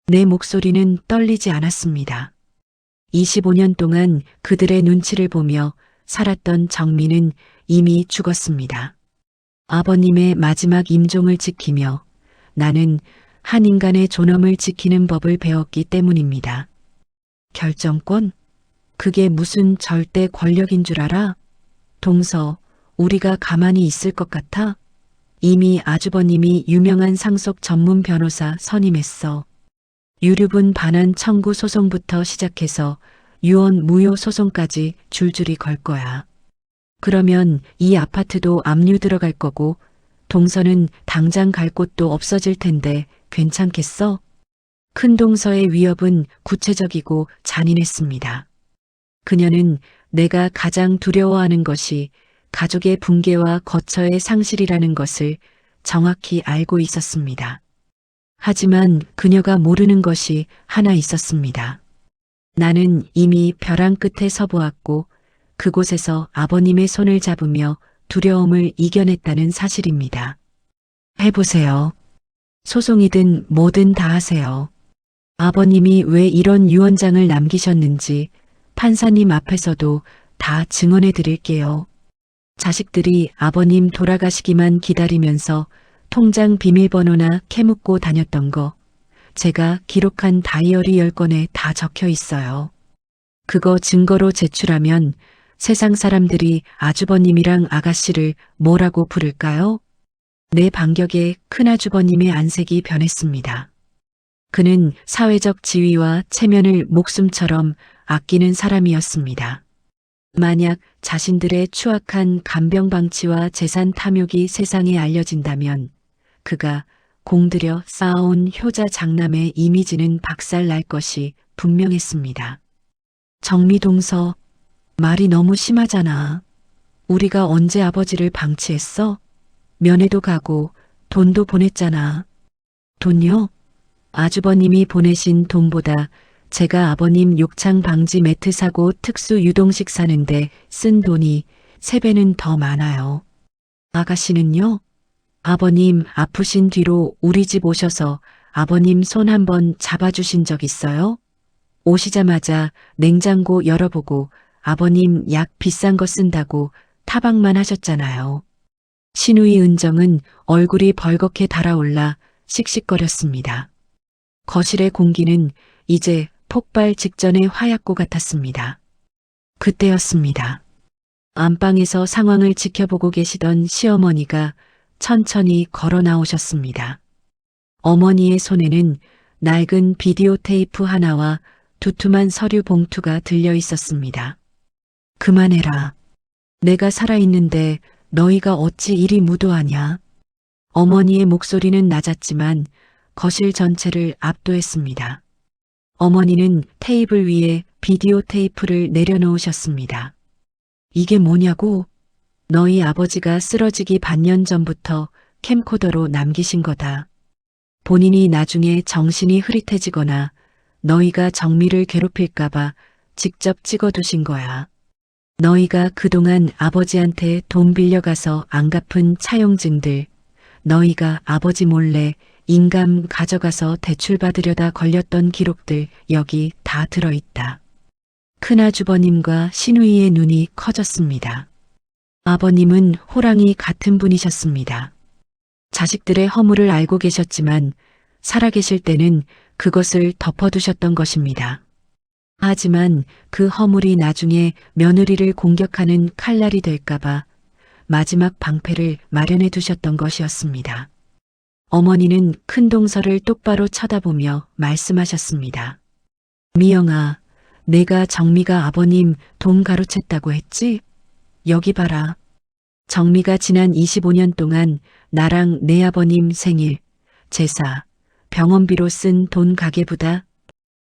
내 목소리는 떨리지 않았습니다. 25년 동안 그들의 눈치를 보며 살았던 정민은 이미 죽었습니다. 아버님의 마지막 임종을 지키며 나는 한 인간의 존엄을 지키는 법을 배웠기 때문입니다. 결정권? 그게 무슨 절대 권력인 줄 알아? 동서, 우리가 가만히 있을 것 같아? 이미 아주버님이 유명한 상속 전문 변호사 선임했어. 유류분 반환 청구 소송부터 시작해서 유언 무효 소송까지 줄줄이 걸 거야. 그러면 이 아파트도 압류 들어갈 거고 동서는 당장 갈 곳도 없어질 텐데 괜찮겠어? 큰 동서의 위협은 구체적이고 잔인했습니다. 그녀는 내가 가장 두려워하는 것이 가족의 붕괴와 거처의 상실이라는 것을 정확히 알고 있었습니다. 하지만 그녀가 모르는 것이 하나 있었습니다. 나는 이미 벼랑 끝에 서보았고 그곳에서 아버님의 손을 잡으며 두려움을 이겨냈다는 사실입니다. 해보세요. 소송이든 뭐든 다 하세요. 아버님이 왜 이런 유언장을 남기셨는지 판사님 앞에서도 다 증언해 드릴게요. 자식들이 아버님 돌아가시기만 기다리면서 통장 비밀번호나 캐묻고 다녔던 거 제가 기록한 다이어리 10권에 다 적혀 있어요. 그거 증거로 제출하면 세상 사람들이 아주버님이랑 아가씨를 뭐라고 부를까요? 내 반격에 큰아주버님의 안색이 변했습니다. 그는 사회적 지위와 체면을 목숨처럼 아끼는 사람이었습니다. 만약 자신들의 추악한 간병방치와 재산 탐욕이 세상에 알려진다면 그가 공들여 쌓아온 효자 장남의 이미지는 박살날 것이 분명했습니다. 정미동서, 말이 너무 심하잖아. 우리가 언제 아버지를 방치했어? 면회도 가고 돈도 보냈잖아. 돈요? 아주버님이 보내신 돈보다 제가 아버님 욕창 방지 매트 사고 특수 유동식 사는데 쓴 돈이 3배는 더 많아요. 아가씨는요? 아버님 아프신 뒤로 우리 집 오셔서 아버님 손 한번 잡아주신 적 있어요? 오시자마자 냉장고 열어보고 아버님 약 비싼 거 쓴다고 타박만 하셨잖아요. 신우이 은정은 얼굴이 벌겋게 달아올라 씩씩거렸습니다. 거실의 공기는 이제 폭발 직전의 화약고 같았습니다. 그때였습니다. 안방에서 상황을 지켜보고 계시던 시어머니가 천천히 걸어 나오셨습니다. 어머니의 손에는 낡은 비디오 테이프 하나와 두툼한 서류 봉투가 들려 있었습니다. 그만해라. 내가 살아있는데 너희가 어찌 이리 무도하냐. 어머니의 목소리는 낮았지만 거실 전체를 압도했습니다. 어머니는 테이블 위에 비디오 테이프를 내려놓으셨습니다. 이게 뭐냐고? 너희 아버지가 쓰러지기 반년 전부터 캠코더로 남기신 거다. 본인이 나중에 정신이 흐릿해지거나 너희가 정미를 괴롭힐까봐 직접 찍어두신 거야. 너희가 그동안 아버지한테 돈 빌려가서 안 갚은 차용증들, 너희가 아버지 몰래 인감 가져가서 대출받으려다 걸렸던 기록들 여기 다 들어있다. 큰아주버님과 시누이의 눈이 커졌습니다. 아버님은 호랑이 같은 분이셨습니다. 자식들의 허물을 알고 계셨지만 살아계실 때는 그것을 덮어두셨던 것입니다. 하지만 그 허물이 나중에 며느리를 공격하는 칼날이 될까봐 마지막 방패를 마련해 두셨던 것이었습니다. 어머니는 큰 동서를 똑바로 쳐다보며 말씀하셨습니다. 미영아, 내가 정미가 아버님 돈 가로챘다고 했지? 여기 봐라. 정미가 지난 25년 동안 나랑 내 아버님 생일, 제사, 병원비로 쓴 돈 가계부다.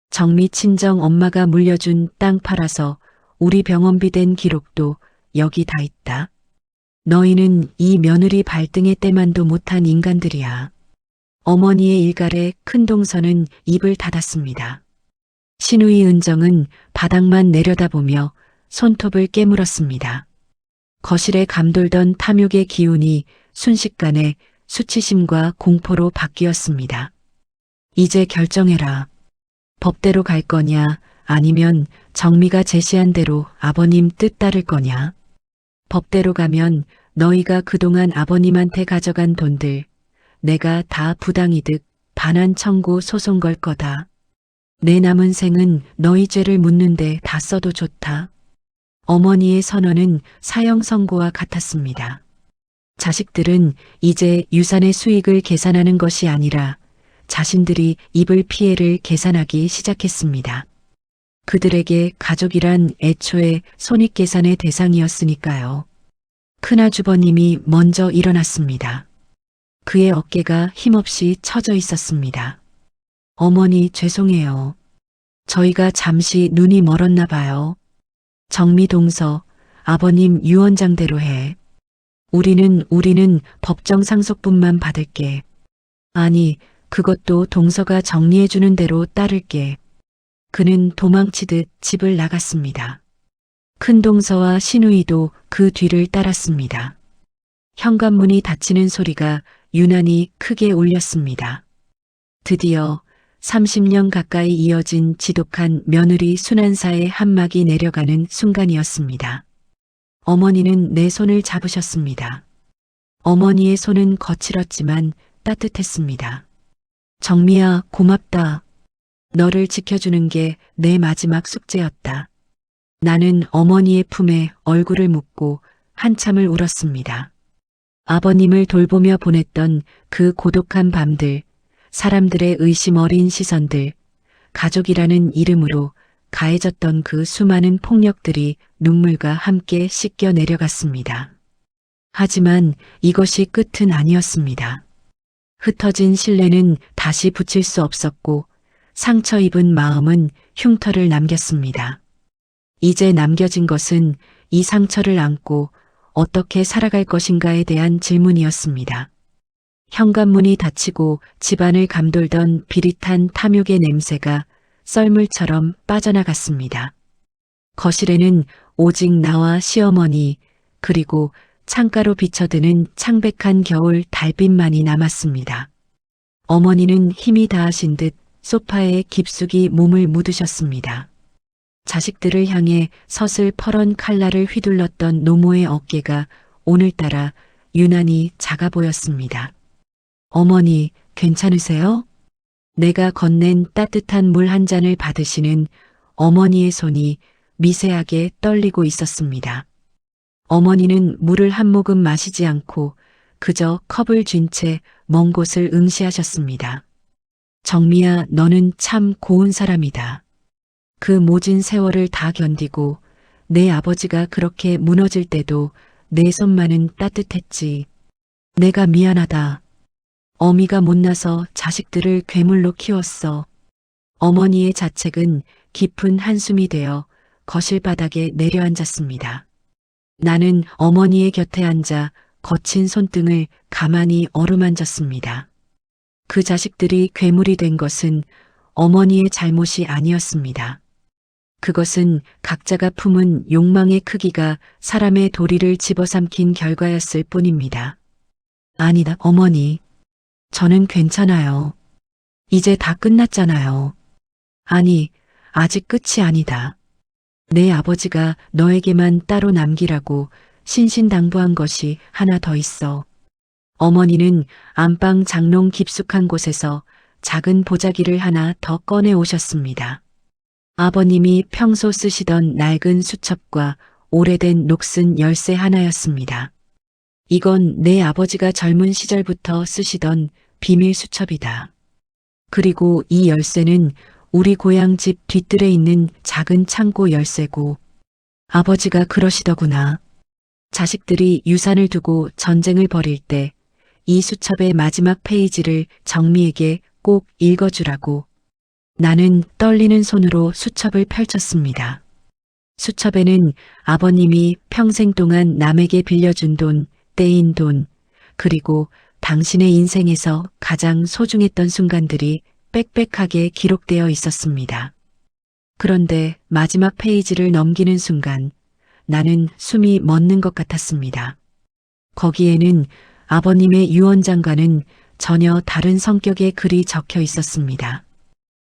정미 친정 엄마가 물려준 땅 팔아서 우리 병원비 된 기록도 여기 다 있다. 너희는 이 며느리 발등에 때만도 못한 인간들이야. 어머니의 일갈에 큰 동서는 입을 닫았습니다. 시누이 은정은 바닥만 내려다보며 손톱을 깨물었습니다. 거실에 감돌던 탐욕의 기운이 순식간에 수치심과 공포로 바뀌었습니다. 이제 결정해라. 법대로 갈 거냐 아니면 정미가 제시한 대로 아버님 뜻 따를 거냐. 법대로 가면 너희가 그동안 아버님한테 가져간 돈들 내가 다 부당이득 반환 청구 소송 걸 거다. 내 남은 생은 너희 죄를 묻는데 다 써도 좋다. 어머니의 선언은 사형 선고와 같았습니다. 자식들은 이제 유산의 수익을 계산하는 것이 아니라 자신들이 입을 피해를 계산하기 시작했습니다. 그들에게 가족이란 애초에 손익계산의 대상이었으니까요. 큰아주버님이 먼저 일어났습니다. 그의 어깨가 힘없이 처져 있었습니다. 어머니 죄송해요. 저희가 잠시 눈이 멀었나 봐요. 정미동서, 아버님 유언장대로 해. 우리는 법정 상속분만 받을게. 아니, 그것도 동서가 정리해주는 대로 따를게. 그는 도망치듯 집을 나갔습니다. 큰동서와 시누이도 그 뒤를 따랐습니다. 현관문이 닫히는 소리가 유난히 크게 울렸습니다. 드디어 30년 가까이 이어진 지독한 며느리 순환사의 한막이 내려가는 순간이었습니다. 어머니는 내 손을 잡으셨습니다. 어머니의 손은 거칠었지만 따뜻했습니다. 정미야, 고맙다. 너를 지켜주는 게 내 마지막 숙제였다. 나는 어머니의 품에 얼굴을 묻고 한참을 울었습니다. 아버님을 돌보며 보냈던 그 고독한 밤들, 사람들의 의심 어린 시선들, 가족이라는 이름으로 가해졌던 그 수많은 폭력들이 눈물과 함께 씻겨 내려갔습니다. 하지만 이것이 끝은 아니었습니다. 흩어진 신뢰는 다시 붙일 수 없었고 상처 입은 마음은 흉터를 남겼습니다. 이제 남겨진 것은 이 상처를 안고 어떻게 살아갈 것인가에 대한 질문이었습니다. 현관문이 닫히고 집안을 감돌던 비릿한 탐욕의 냄새가 썰물처럼 빠져나갔습니다. 거실에는 오직 나와 시어머니 그리고 창가로 비쳐드는 창백한 겨울 달빛만이 남았습니다. 어머니는 힘이 다하신 듯 소파에 깊숙이 몸을 묻으셨습니다. 자식들을 향해 서슬퍼런 칼날을 휘둘렀던 노모의 어깨가 오늘따라 유난히 작아 보였습니다. 어머니, 괜찮으세요? 내가 건넨 따뜻한 물 한 잔을 받으시는 어머니의 손이 미세하게 떨리고 있었습니다. 어머니는 물을 한 모금 마시지 않고 그저 컵을 쥔 채 먼 곳을 응시하셨습니다. 정미야, 너는 참 고운 사람이다. 그 모진 세월을 다 견디고 내 아버지가 그렇게 무너질 때도 내 손만은 따뜻했지. 내가 미안하다. 어미가 못나서 자식들을 괴물로 키웠어. 어머니의 자책은 깊은 한숨이 되어 거실 바닥에 내려앉았습니다. 나는 어머니의 곁에 앉아 거친 손등을 가만히 어루만졌습니다. 그 자식들이 괴물이 된 것은 어머니의 잘못이 아니었습니다. 그것은 각자가 품은 욕망의 크기가 사람의 도리를 집어삼킨 결과였을 뿐입니다. 아니다, 어머니. 저는 괜찮아요. 이제 다 끝났잖아요. 아니, 아직 끝이 아니다. 내 아버지가 너에게만 따로 남기라고 신신당부한 것이 하나 더 있어. 어머니는 안방 장롱 깊숙한 곳에서 작은 보자기를 하나 더 꺼내 오셨습니다. 아버님이 평소 쓰시던 낡은 수첩과 오래된 녹슨 열쇠 하나였습니다. 이건 내 아버지가 젊은 시절부터 쓰시던 비밀 수첩이다. 그리고 이 열쇠는 우리 고향 집 뒤뜰에 있는 작은 창고 열쇠고, 아버지가 그러시더구나. 자식들이 유산을 두고 전쟁을 벌일 때 이 수첩의 마지막 페이지를 정미에게 꼭 읽어주라고. 나는 떨리는 손으로 수첩을 펼쳤습니다. 수첩에는 아버님이 평생 동안 남에게 빌려준 돈, 떼인 돈, 그리고 당신의 인생에서 가장 소중했던 순간들이 빽빽하게 기록되어 있었습니다. 그런데 마지막 페이지를 넘기는 순간 나는 숨이 멎는 것 같았습니다. 거기에는 아버님의 유언장과는 전혀 다른 성격의 글이 적혀 있었습니다.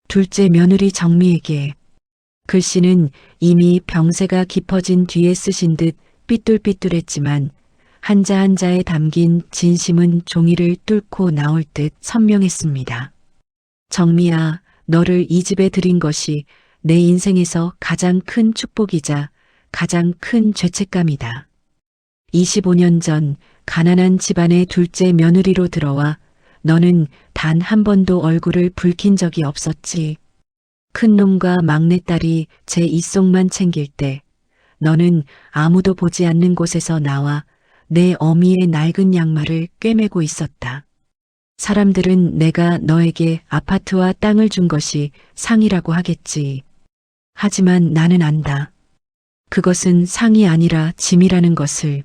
둘째 며느리 정미에게. 글씨는 이미 병세가 깊어진 뒤에 쓰신 듯 삐뚤삐뚤했지만 한자 한자에 담긴 진심은 종이를 뚫고 나올 듯 선명했습니다. 정미야, 너를 이 집에 들인 것이 내 인생에서 가장 큰 축복이자 가장 큰 죄책감이다. 25년 전 가난한 집안의 둘째 며느리로 들어와 너는 단 한 번도 얼굴을 붉힌 적이 없었지. 큰놈과 막내딸이 제 입속만 챙길 때 너는 아무도 보지 않는 곳에서 나와 내 어미의 낡은 양말을 꿰매고 있었다. 사람들은 내가 너에게 아파트와 땅을 준 것이 상이라고 하겠지. 하지만 나는 안다. 그것은 상이 아니라 짐이라는 것을.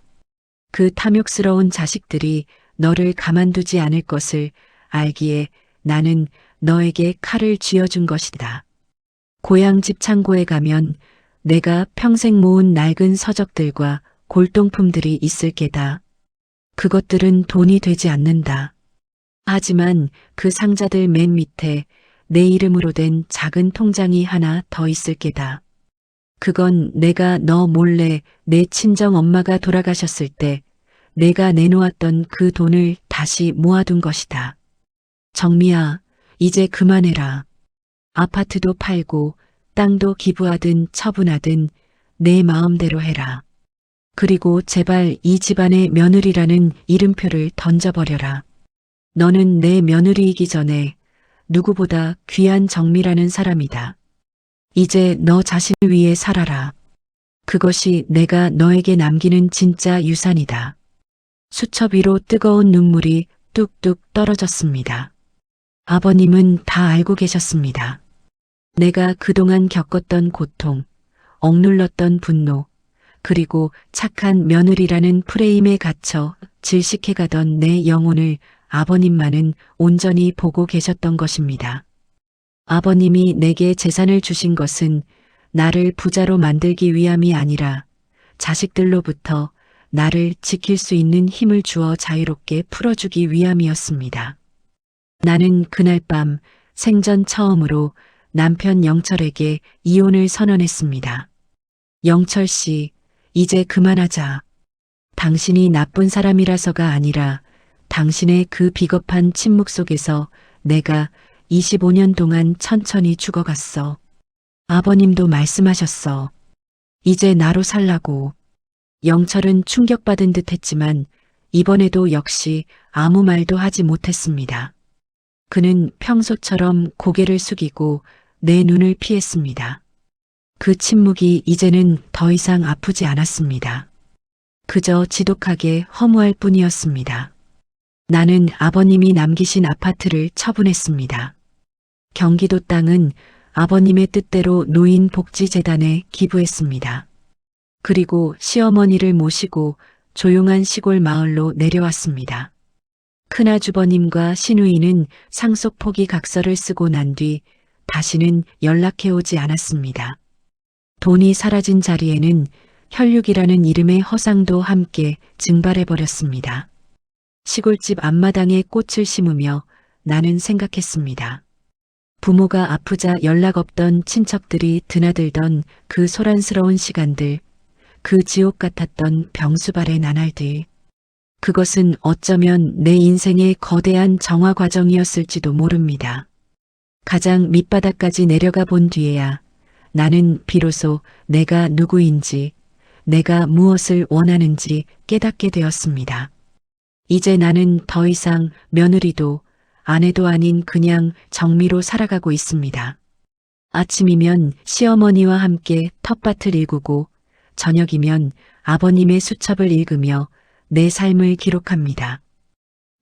그 탐욕스러운 자식들이 너를 가만두지 않을 것을 알기에 나는 너에게 칼을 쥐어준 것이다. 고향집 창고에 가면 내가 평생 모은 낡은 서적들과 골동품들이 있을 게다. 그것들은 돈이 되지 않는다. 하지만 그 상자들 맨 밑에 내 이름으로 된 작은 통장이 하나 더 있을 게다. 그건 내가 너 몰래 내 친정 엄마가 돌아가셨을 때 내가 내놓았던 그 돈을 다시 모아둔 것이다. 정미야, 이제 그만해라. 아파트도 팔고 땅도 기부하든 처분하든 내 마음대로 해라. 그리고 제발 이 집안의 며느리라는 이름표를 던져버려라. 너는 내 며느리이기 전에 누구보다 귀한 정미라는 사람이다. 이제 너 자신을 위해 살아라. 그것이 내가 너에게 남기는 진짜 유산이다. 수첩 위로 뜨거운 눈물이 뚝뚝 떨어졌습니다. 아버님은 다 알고 계셨습니다. 내가 그동안 겪었던 고통, 억눌렀던 분노, 그리고 착한 며느리라는 프레임에 갇혀 질식해가던 내 영혼을 아버님만은 온전히 보고 계셨던 것입니다. 아버님이 내게 재산을 주신 것은 나를 부자로 만들기 위함이 아니라 자식들로부터 나를 지킬 수 있는 힘을 주어 자유롭게 풀어주기 위함이었습니다. 나는 그날 밤 생전 처음으로 남편 영철에게 이혼을 선언했습니다. 영철 씨, 이제 그만하자. 당신이 나쁜 사람이라서가 아니라 당신의 그 비겁한 침묵 속에서 내가 25년 동안 천천히 죽어갔어. 아버님도 말씀하셨어. 이제 나로 살라고. 영철은 충격받은 듯 했지만 이번에도 역시 아무 말도 하지 못했습니다. 그는 평소처럼 고개를 숙이고 내 눈을 피했습니다. 그 침묵이 이제는 더 이상 아프지 않았습니다. 그저 지독하게 허무할 뿐이었습니다. 나는 아버님이 남기신 아파트를 처분했습니다. 경기도 땅은 아버님의 뜻대로 노인복지재단에 기부했습니다. 그리고 시어머니를 모시고 조용한 시골 마을로 내려왔습니다. 큰아주버님과 시누이는 상속 포기 각서를 쓰고 난 뒤 다시는 연락해오지 않았습니다. 돈이 사라진 자리에는 혈육이라는 이름의 허상도 함께 증발해버렸습니다. 시골집 앞마당에 꽃을 심으며 나는 생각했습니다. 부모가 아프자 연락 없던 친척들이 드나들던 그 소란스러운 시간들, 그 지옥 같았던 병수발의 나날들. 그것은 어쩌면 내 인생의 거대한 정화 과정이었을지도 모릅니다. 가장 밑바닥까지 내려가 본 뒤에야 나는 비로소 내가 누구인지, 내가 무엇을 원하는지 깨닫게 되었습니다. 이제 나는 더 이상 며느리도 아내도 아닌 그냥 정미로 살아가고 있습니다. 아침이면 시어머니와 함께 텃밭을 일구고 저녁이면 아버님의 수첩을 읽으며 내 삶을 기록합니다.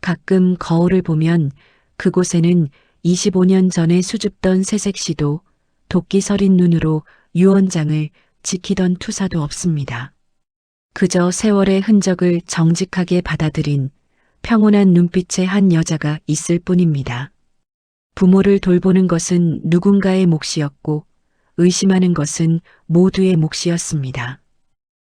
가끔 거울을 보면 그곳에는 25년 전에 수줍던 새색시도 도끼 서린 눈으로 유언장을 지키던 투사도 없습니다. 그저 세월의 흔적을 정직하게 받아들인 평온한 눈빛의 한 여자가 있을 뿐입니다. 부모를 돌보는 것은 누군가의 몫이었고 의심하는 것은 모두의 몫이었습니다.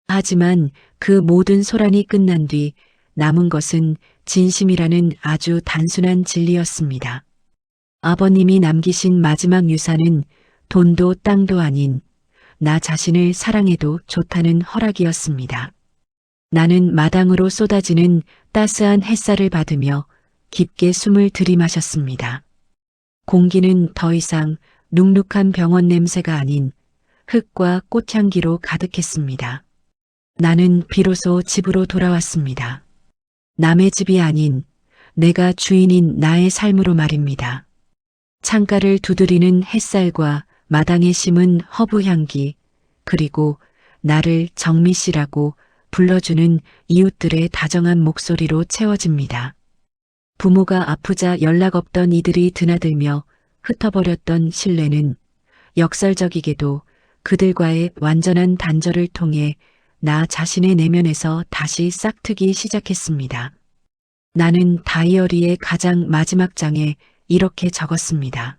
하지만 그 모든 소란이 끝난 뒤 남은 것은 진심이라는 아주 단순한 진리였습니다. 아버님이 남기신 마지막 유산은 돈도 땅도 아닌 나 자신을 사랑해도 좋다는 허락이었습니다. 나는 마당으로 쏟아지는 따스한 햇살을 받으며 깊게 숨을 들이마셨습니다. 공기는 더 이상 눅눅한 병원 냄새가 아닌 흙과 꽃향기로 가득했습니다. 나는 비로소 집으로 돌아왔습니다. 남의 집이 아닌 내가 주인인 나의 삶으로 말입니다. 창가를 두드리는 햇살과 마당에 심은 허브 향기, 그리고 나를 정미 씨라고 불러주는 이웃들의 다정한 목소리로 채워집니다. 부모가 아프자 연락 없던 이들이 드나들며 흩어버렸던 신뢰는 역설적이게도 그들과의 완전한 단절을 통해 나 자신의 내면에서 다시 싹트기 시작했습니다. 나는 다이어리의 가장 마지막 장에 이렇게 적었습니다.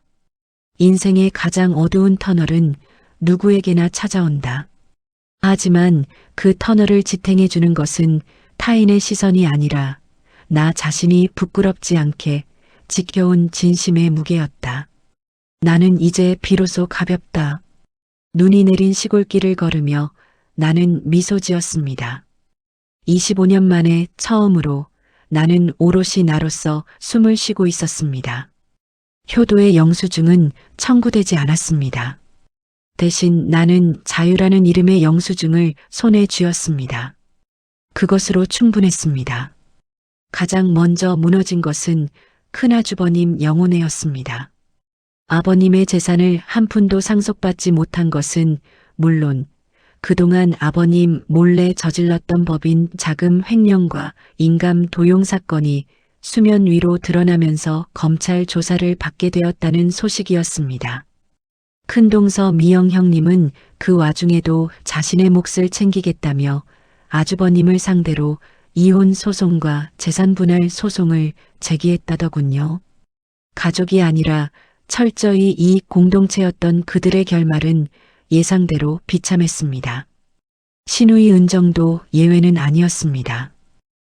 인생의 가장 어두운 터널은 누구에게나 찾아온다. 하지만 그 터널을 지탱해 주는 것은 타인의 시선이 아니라 나 자신이 부끄럽지 않게 지켜온 진심의 무게였다. 나는 이제 비로소 가볍다. 눈이 내린 시골길을 걸으며 나는 미소 지었습니다. 25년 만에 처음으로 나는 오롯이 나로서 숨을 쉬고 있었습니다. 효도의 영수증은 청구되지 않았습니다. 대신 나는 자유라는 이름의 영수증을 손에 쥐었습니다. 그것으로 충분했습니다. 가장 먼저 무너진 것은 큰아주버님 영혼애였습니다. 아버님의 재산을 한 푼도 상속받지 못한 것은 물론 그동안 아버님 몰래 저질렀던 법인 자금 횡령과 인감 도용 사건이 수면 위로 드러나면서 검찰 조사를 받게 되었다는 소식이었습니다. 큰동서 미영 형님은 그 와중에도 자신의 몫을 챙기겠다며 아주버님을 상대로 이혼 소송과 재산 분할 소송을 제기했다더군요. 가족이 아니라 철저히 이익 공동체였던 그들의 결말은 예상대로 비참했습니다. 신우이 은정도 예외는 아니었습니다.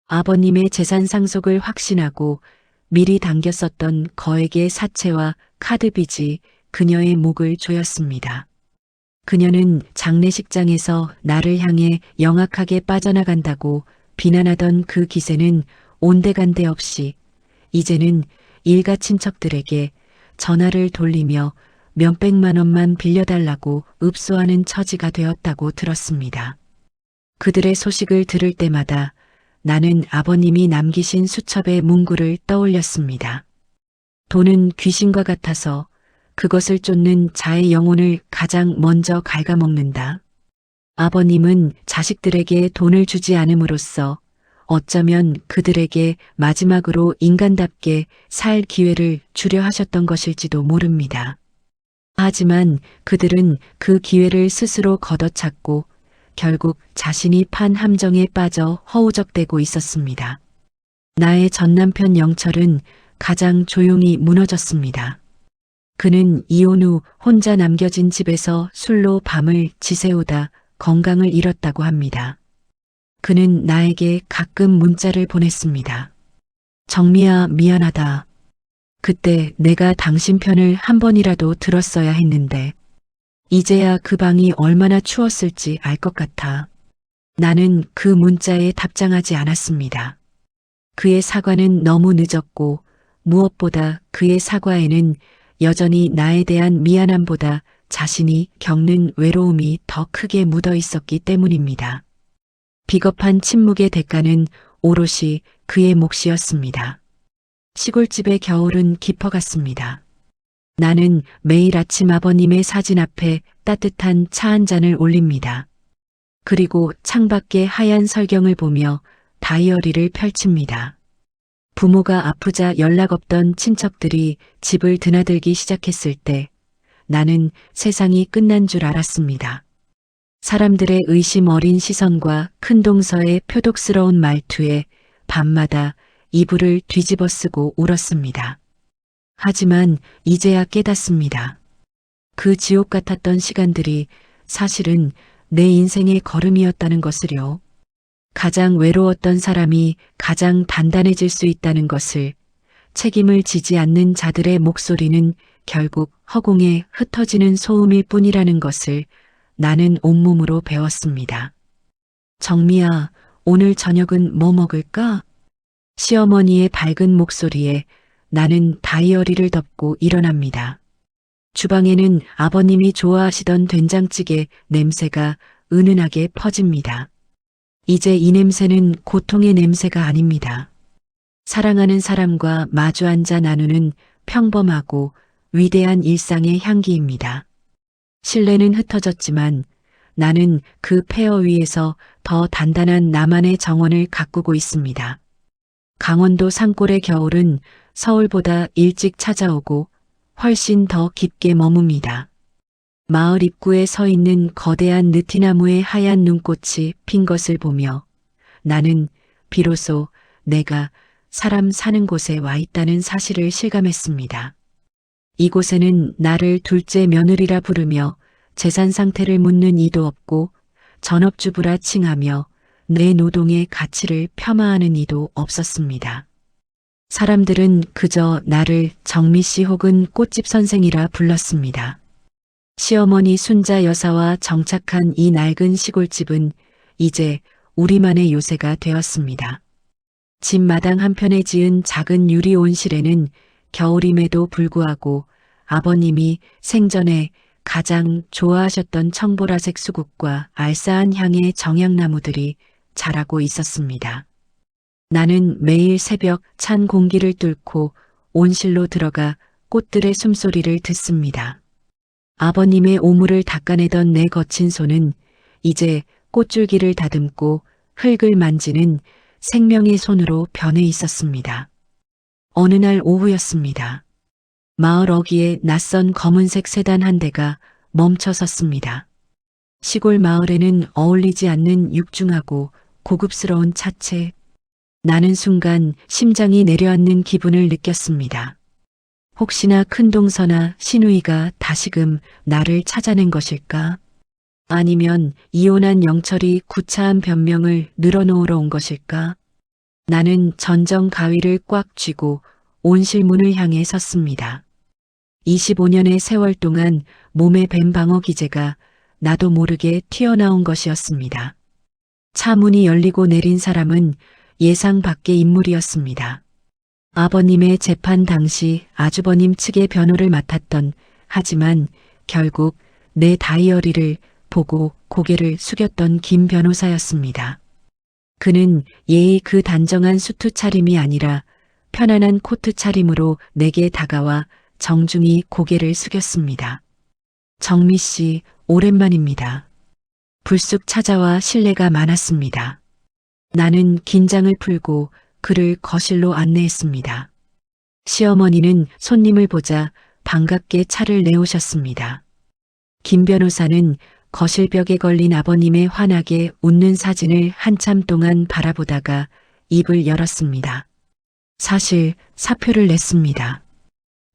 아버님의 재산 상속을 확신하고 미리 당겼었던 거액의 사채와 카드빚이 그녀의 목을 조였습니다. 그녀는 장례식장에서 나를 향해 영악하게 빠져나간다고 비난하던 그 기세는 온데간데 없이 이제는 일가 친척들에게 전화를 돌리며 몇백만 원만 빌려달라고 읍소하는 처지가 되었다고 들었습니다. 그들의 소식을 들을 때마다 나는 아버님이 남기신 수첩의 문구를 떠올렸습니다. 돈은 귀신과 같아서 그것을 쫓는 자의 영혼을 가장 먼저 갉아먹는다. 아버님은 자식들에게 돈을 주지 않음으로써 어쩌면 그들에게 마지막으로 인간답게 살 기회를 주려 하셨던 것일지도 모릅니다. 하지만 그들은 그 기회를 스스로 걷어찼고 결국 자신이 판 함정에 빠져 허우적대고 있었습니다. 나의 전남편 영철은 가장 조용히 무너졌습니다. 그는 이혼 후 혼자 남겨진 집에서 술로 밤을 지새우다 건강을 잃었다고 합니다. 그는 나에게 가끔 문자를 보냈습니다. 정미야, 미안하다. 그때 내가 당신 편을 한 번이라도 들었어야 했는데 이제야 그 방이 얼마나 추웠을지 알 것 같아. 나는 그 문자에 답장하지 않았습니다. 그의 사과는 너무 늦었고 무엇보다 그의 사과에는 여전히 나에 대한 미안함보다 자신이 겪는 외로움이 더 크게 묻어 있었기 때문입니다. 비겁한 침묵의 대가는 오롯이 그의 몫이었습니다. 시골집의 겨울은 깊어갔습니다. 나는 매일 아침 아버님의 사진 앞에 따뜻한 차 한 잔을 올립니다. 그리고 창밖의 하얀 설경을 보며 다이어리를 펼칩니다. 부모가 아프자 연락 없던 친척들이 집을 드나들기 시작했을 때 나는 세상이 끝난 줄 알았습니다. 사람들의 의심 어린 시선과 큰동서의 표독스러운 말투에 밤마다 이불을 뒤집어 쓰고 울었습니다. 하지만 이제야 깨닫습니다. 그 지옥 같았던 시간들이 사실은 내 인생의 걸음이었다는 것을요. 가장 외로웠던 사람이 가장 단단해질 수 있다는 것을, 책임을 지지 않는 자들의 목소리는 결국 허공에 흩어지는 소음일 뿐이라는 것을 나는 온몸으로 배웠습니다. 정미야, 오늘 저녁은 뭐 먹을까? 시어머니의 밝은 목소리에 나는 다이어리를 덮고 일어납니다. 주방에는 아버님이 좋아하시던 된장찌개 냄새가 은은하게 퍼집니다. 이제 이 냄새는 고통의 냄새가 아닙니다. 사랑하는 사람과 마주 앉아 나누는 평범하고 위대한 일상의 향기입니다. 실내는 흩어졌지만 나는 그 폐허 위에서 더 단단한 나만의 정원을 가꾸고 있습니다. 강원도 산골의 겨울은 서울보다 일찍 찾아오고 훨씬 더 깊게 머뭅니다. 마을 입구에 서 있는 거대한 느티나무의 하얀 눈꽃이 핀 것을 보며 나는 비로소 내가 사람 사는 곳에 와 있다는 사실을 실감했습니다. 이곳에는 나를 둘째 며느리라 부르며 재산 상태를 묻는 이도 없고 전업주부라 칭하며 내 노동의 가치를 폄하하는 이도 없었습니다. 사람들은 그저 나를 정미 씨 혹은 꽃집 선생이라 불렀습니다. 시어머니 순자 여사와 정착한 이 낡은 시골집은 이제 우리만의 요새가 되었습니다. 집 마당 한편에 지은 작은 유리 온실에는 겨울임에도 불구하고 아버님이 생전에 가장 좋아하셨던 청보라색 수국과 알싸한 향의 정향나무들이 자라고 있었습니다. 나는 매일 새벽 찬 공기를 뚫고 온실로 들어가 꽃들의 숨소리를 듣습니다. 아버님의 오물을 닦아내던 내 거친 손은 이제 꽃줄기를 다듬고 흙을 만지는 생명의 손으로 변해 있었습니다. 어느 날 오후였습니다. 마을 어귀에 낯선 검은색 세단 한 대가 멈춰 섰습니다. 시골 마을에는 어울리지 않는 육중하고 고급스러운 차체. 나는 순간 심장이 내려앉는 기분을 느꼈습니다. 혹시나 큰동서나 시누이가 다시금 나를 찾아낸 것일까? 아니면 이혼한 영철이 구차한 변명을 늘어놓으러 온 것일까? 나는 전정 가위를 꽉 쥐고 온실 문을 향해 섰습니다. 25년의 세월 동안 몸에 밴 방어 기제가 나도 모르게 튀어나온 것이었습니다. 차 문이 열리고 내린 사람은 예상 밖의 인물이었습니다. 아버님의 재판 당시 아주버님 측의 변호를 맡았던, 하지만 결국 내 다이어리를 보고 고개를 숙였던 김 변호사였습니다. 그는 예의 그 단정한 수트 차림이 아니라 편안한 코트 차림으로 내게 다가와 정중히 고개를 숙였습니다. 정미 씨, 오랜만입니다. 불쑥 찾아와 실례가 많았습니다. 나는 긴장을 풀고 그를 거실로 안내했습니다. 시어머니는 손님을 보자 반갑게 차를 내오셨습니다. 김 변호사는 거실벽에 걸린 아버님의 환하게 웃는 사진을 한참 동안 바라보다가 입을 열었습니다. 사실 사표를 냈습니다.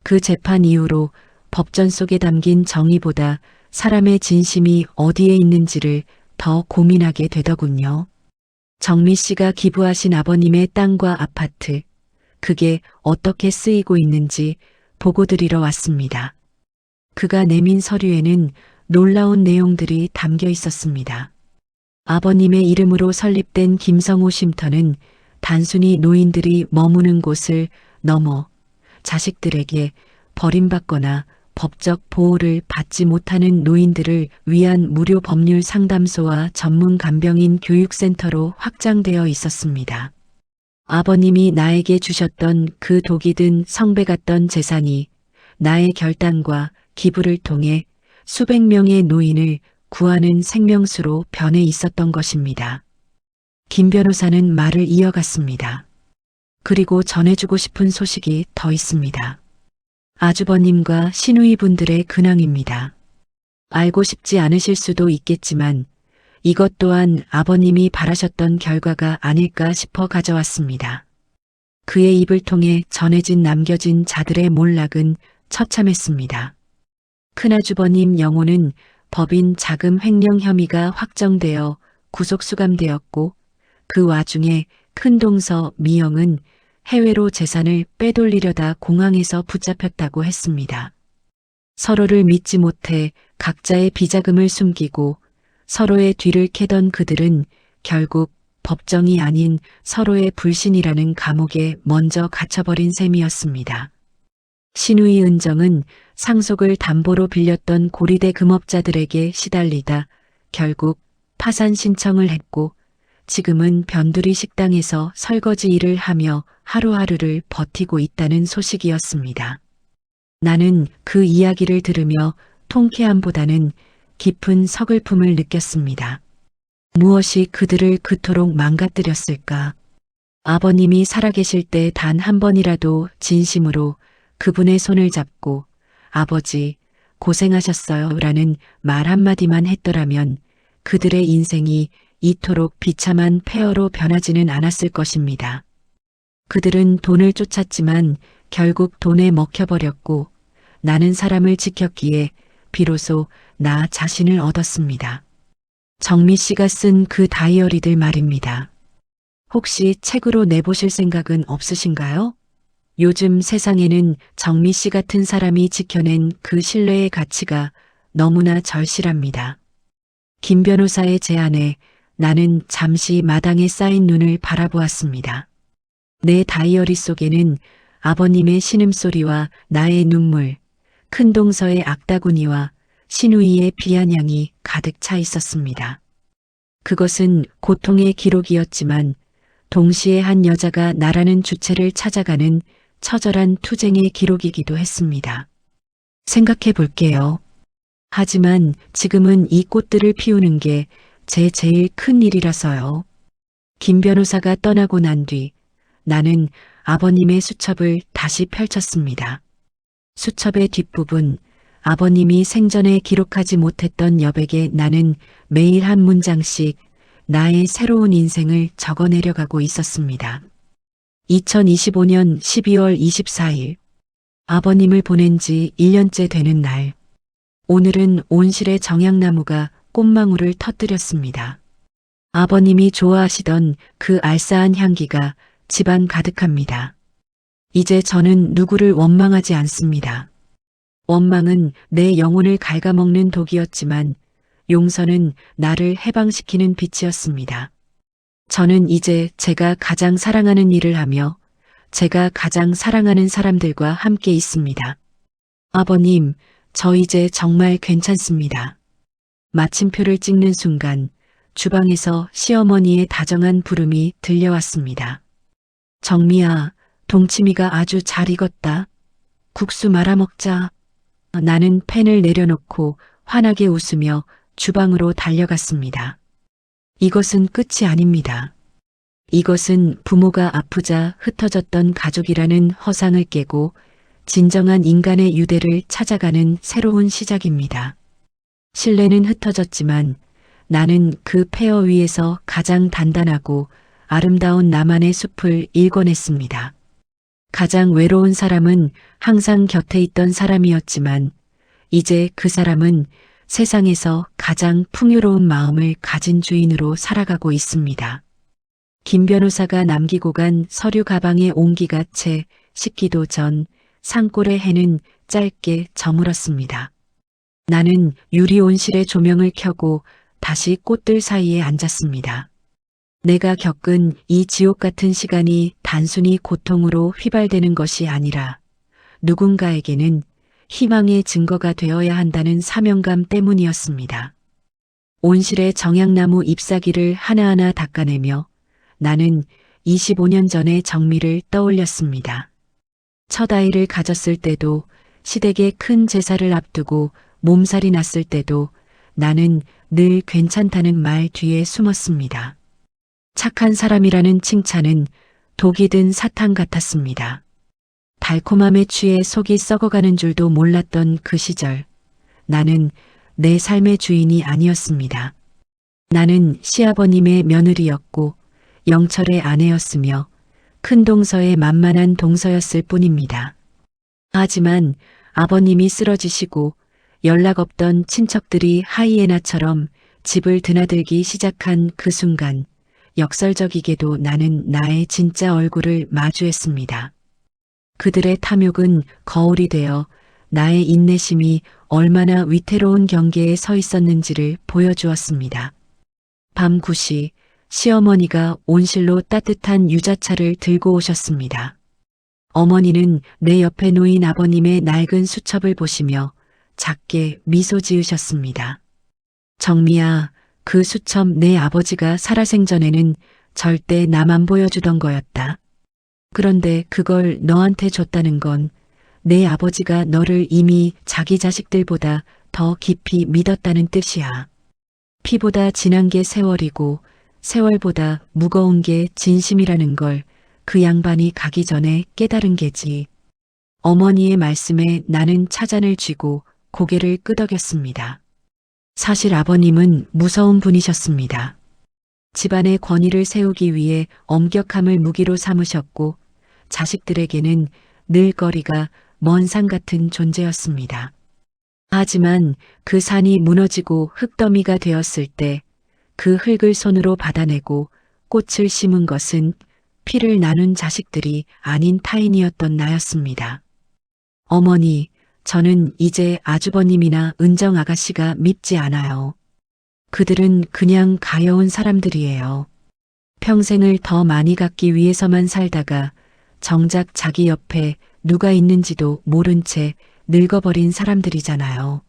그 재판 이후로 법전 속에 담긴 정의보다 사람의 진심이 어디에 있는지를 더 고민하게 되더군요. 정미 씨가 기부하신 아버님의 땅과 아파트, 그게 어떻게 쓰이고 있는지 보고드리러 왔습니다. 그가 내민 서류에는 놀라운 내용들이 담겨 있었습니다. 아버님의 이름으로 설립된 김성호 쉼터는 단순히 노인들이 머무는 곳을 넘어 자식들에게 버림받거나 법적 보호를 받지 못하는 노인들을 위한 무료 법률 상담소와 전문 간병인 교육센터로 확장되어 있었습니다. 아버님이 나에게 주셨던 그 독이 든 성배 같던 재산이 나의 결단과 기부를 통해 수백 명의 노인을 구하는 생명수로 변해 있었던 것입니다. 김 변호사는 말을 이어갔습니다. 그리고 전해주고 싶은 소식이 더 있습니다. 아주버님과 시누이분들의 근황입니다. 알고 싶지 않으실 수도 있겠지만 이것 또한 아버님이 바라셨던 결과가 아닐까 싶어 가져왔습니다. 그의 입을 통해 전해진 남겨진 자들의 몰락은 처참했습니다. 큰아주버님 영호는 법인 자금 횡령 혐의가 확정되어 구속 수감되었고 그 와중에 큰동서 미영은 해외로 재산을 빼돌리려다 공항에서 붙잡혔다고 했습니다. 서로를 믿지 못해 각자의 비자금을 숨기고 서로의 뒤를 캐던 그들은 결국 법정이 아닌 서로의 불신이라는 감옥에 먼저 갇혀버린 셈이었습니다. 신우이 은정은 상속을 담보로 빌렸던 고리대 금업자들에게 시달리다 결국 파산 신청을 했고 지금은 변두리 식당에서 설거지 일을 하며 하루하루를 버티고 있다는 소식이었습니다. 나는 그 이야기를 들으며 통쾌함보다는 깊은 서글픔을 느꼈습니다. 무엇이 그들을 그토록 망가뜨렸을까? 아버님이 살아계실 때 단 한 번이라도 진심으로 그분의 손을 잡고 아버지 고생하셨어요 라는 말 한마디만 했더라면 그들의 인생이 이토록 비참한 폐허로 변하지는 않았을 것입니다. 그들은 돈을 쫓았지만 결국 돈에 먹혀버렸고 나는 사람을 지켰기에 비로소 나 자신을 얻었습니다. 정미 씨가 쓴 그 다이어리들 말입니다. 혹시 책으로 내보실 생각은 없으신가요? 요즘 세상에는 정미 씨 같은 사람이 지켜낸 그 신뢰의 가치가 너무나 절실합니다. 김 변호사의 제안에 나는 잠시 마당에 쌓인 눈을 바라보았습니다. 내 다이어리 속에는 아버님의 신음소리와 나의 눈물, 큰 동서의 악다구니와 신우이의 비아냥이 가득 차 있었습니다. 그것은 고통의 기록이었지만 동시에 한 여자가 나라는 주체를 찾아가는 처절한 투쟁의 기록이기도 했습니다. 생각해 볼게요. 하지만 지금은 이 꽃들을 피우는 게 제 제일 큰 일이라서요. 김 변호사가 떠나고 난 뒤 나는 아버님의 수첩을 다시 펼쳤습니다. 수첩의 뒷부분, 아버님이 생전에 기록하지 못했던 여백에 나는 매일 한 문장씩 나의 새로운 인생을 적어내려가고 있었습니다. 2025년 12월 24일, 아버님을 보낸 지 1년째 되는 날, 오늘은 온실의 정향나무가 꽃망울을 터뜨렸습니다. 아버님이 좋아하시던 그 알싸한 향기가 집안 가득합니다. 이제 저는 누구를 원망하지 않습니다. 원망은 내 영혼을 갉아먹는 독이었지만 용서는 나를 해방시키는 빛이었습니다. 저는 이제 제가 가장 사랑하는 일을 하며 제가 가장 사랑하는 사람들과 함께 있습니다. 아버님, 저 이제 정말 괜찮습니다. 마침표를 찍는 순간 주방에서 시어머니의 다정한 부름이 들려왔습니다. 정미야, 동치미가 아주 잘 익었다. 국수 말아 먹자. 나는 펜을 내려놓고 환하게 웃으며 주방으로 달려갔습니다. 이것은 끝이 아닙니다. 이것은 부모가 아프자 흩어졌던 가족이라는 허상을 깨고 진정한 인간의 유대를 찾아가는 새로운 시작입니다. 신뢰는 흩어졌지만 나는 그 폐허 위에서 가장 단단하고 아름다운 나만의 숲을 일궈냈습니다. 가장 외로운 사람은 항상 곁에 있던 사람이었지만 이제 그 사람은 세상에서 가장 풍요로운 마음을 가진 주인으로 살아가고 있습니다. 김 변호사가 남기고 간 서류 가방의 온기가 채 식기도 전 산골의 해는 짧게 저물었습니다. 나는 유리 온실의 조명을 켜고 다시 꽃들 사이에 앉았습니다. 내가 겪은 이 지옥 같은 시간이 단순히 고통으로 휘발되는 것이 아니라 누군가에게는 희망의 증거가 되어야 한다는 사명감 때문이었습니다. 온실의 정향나무 잎사귀를 하나하나 닦아내며 나는 25년 전의 정미를 떠올렸습니다. 첫 아이를 가졌을 때도, 시댁의 큰 제사를 앞두고 몸살이 났을 때도 나는 늘 괜찮다는 말 뒤에 숨었습니다. 착한 사람이라는 칭찬은 독이 든 사탕 같았습니다. 달콤함에 취해 속이 썩어가는 줄도 몰랐던 그 시절, 나는 내 삶의 주인이 아니었습니다. 나는 시아버님의 며느리였고 영철의 아내였으며 큰 동서의 만만한 동서였을 뿐입니다. 하지만 아버님이 쓰러지시고 연락 없던 친척들이 하이에나처럼 집을 드나들기 시작한 그 순간 역설적이게도 나는 나의 진짜 얼굴을 마주했습니다. 그들의 탐욕은 거울이 되어 나의 인내심이 얼마나 위태로운 경계에 서 있었는지를 보여주었습니다. 밤 9시 시어머니가 온실로 따뜻한 유자차를 들고 오셨습니다. 어머니는 내 옆에 놓인 아버님의 낡은 수첩을 보시며 작게 미소 지으셨습니다. 정미야, 그 수첩 내 아버지가 살아생전에는 절대 나만 보여주던 거였다. 그런데 그걸 너한테 줬다는 건 내 아버지가 너를 이미 자기 자식들보다 더 깊이 믿었다는 뜻이야. 피보다 진한 게 세월이고 세월보다 무거운 게 진심이라는 걸 그 양반이 가기 전에 깨달은 게지. 어머니의 말씀에 나는 차잔을 쥐고 고개를 끄덕였습니다. 사실 아버님은 무서운 분이셨습니다. 집안의 권위를 세우기 위해 엄격함을 무기로 삼으셨고 자식들에게는 늘 거리가 먼 산 같은 존재였습니다. 하지만 그 산이 무너지고 흙더미가 되었을 때 그 흙을 손으로 받아내고 꽃을 심은 것은 피를 나눈 자식들이 아닌 타인이었던 나였습니다. 어머니, 저는 이제 아주버님이나 은정 아가씨가 밉지 않아요. 그들은 그냥 가여운 사람들이에요. 평생을 더 많이 갖기 위해서만 살다가 정작 자기 옆에 누가 있는지도 모른 채 늙어버린 사람들이잖아요.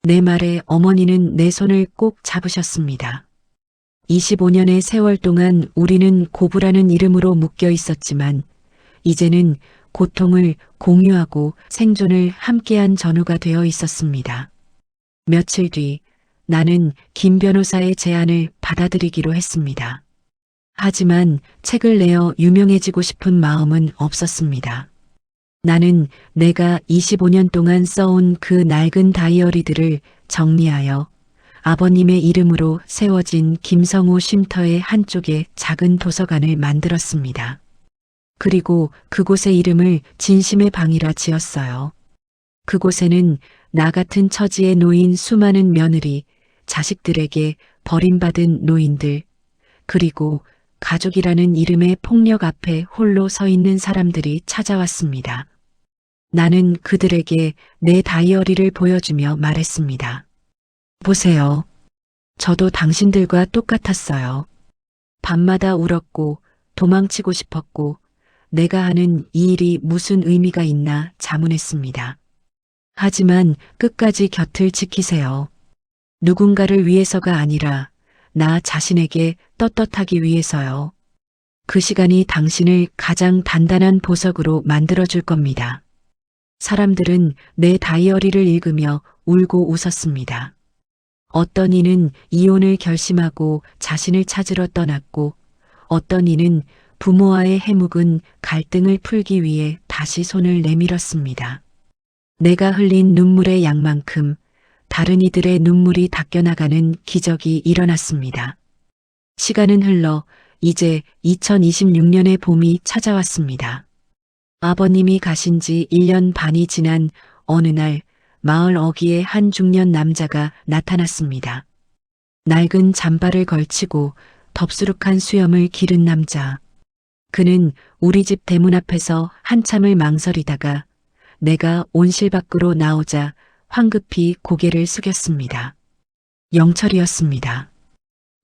내 말에 어머니는 내 손을 꼭 잡으셨습니다. 25년의 세월 동안 우리는 고부라는 이름으로 묶여 있었지만 이제는 고통을 공유하고 생존을 함께한 전우가 되어 있었습니다. 며칠 뒤 나는 김 변호사의 제안을 받아들이기로 했습니다. 하지만 책을 내어 유명해지고 싶은 마음은 없었습니다. 나는 내가 25년 동안 써온 그 낡은 다이어리들을 정리하여 아버님의 이름으로 세워진 김성호 쉼터의 한쪽에 작은 도서관을 만들었습니다. 그리고 그곳의 이름을 진심의 방이라 지었어요. 그곳에는 나 같은 처지에 놓인 수많은 며느리, 자식들에게 버림받은 노인들, 그리고 가족이라는 이름의 폭력 앞에 홀로 서 있는 사람들이 찾아왔습니다. 나는 그들에게 내 다이어리를 보여주며 말했습니다. 보세요. 저도 당신들과 똑같았어요. 밤마다 울었고 도망치고 싶었고 내가 하는 이 일이 무슨 의미가 있나 자문했습니다. 하지만 끝까지 곁을 지키세요. 누군가를 위해서가 아니라 나 자신에게 떳떳하기 위해서요. 그 시간이 당신을 가장 단단한 보석으로 만들어줄 겁니다. 사람들은 내 다이어리를 읽으며 울고 웃었습니다. 어떤 이는 이혼을 결심하고 자신을 찾으러 떠났고 어떤 이는 부모와의 해묵은 갈등을 풀기 위해 다시 손을 내밀었습니다. 내가 흘린 눈물의 양만큼 다른 이들의 눈물이 닦여나가는 기적이 일어났습니다. 시간은 흘러 이제 2026년의 봄이 찾아왔습니다. 아버님이 가신 지 1년 반이 지난 어느 날 마을 어귀에 한 중년 남자가 나타났습니다. 낡은 잠바를 걸치고 덥수룩한 수염을 기른 남자. 그는 우리 집 대문 앞에서 한참을 망설이다가 내가 온실 밖으로 나오자 황급히 고개를 숙였습니다. 영철이었습니다.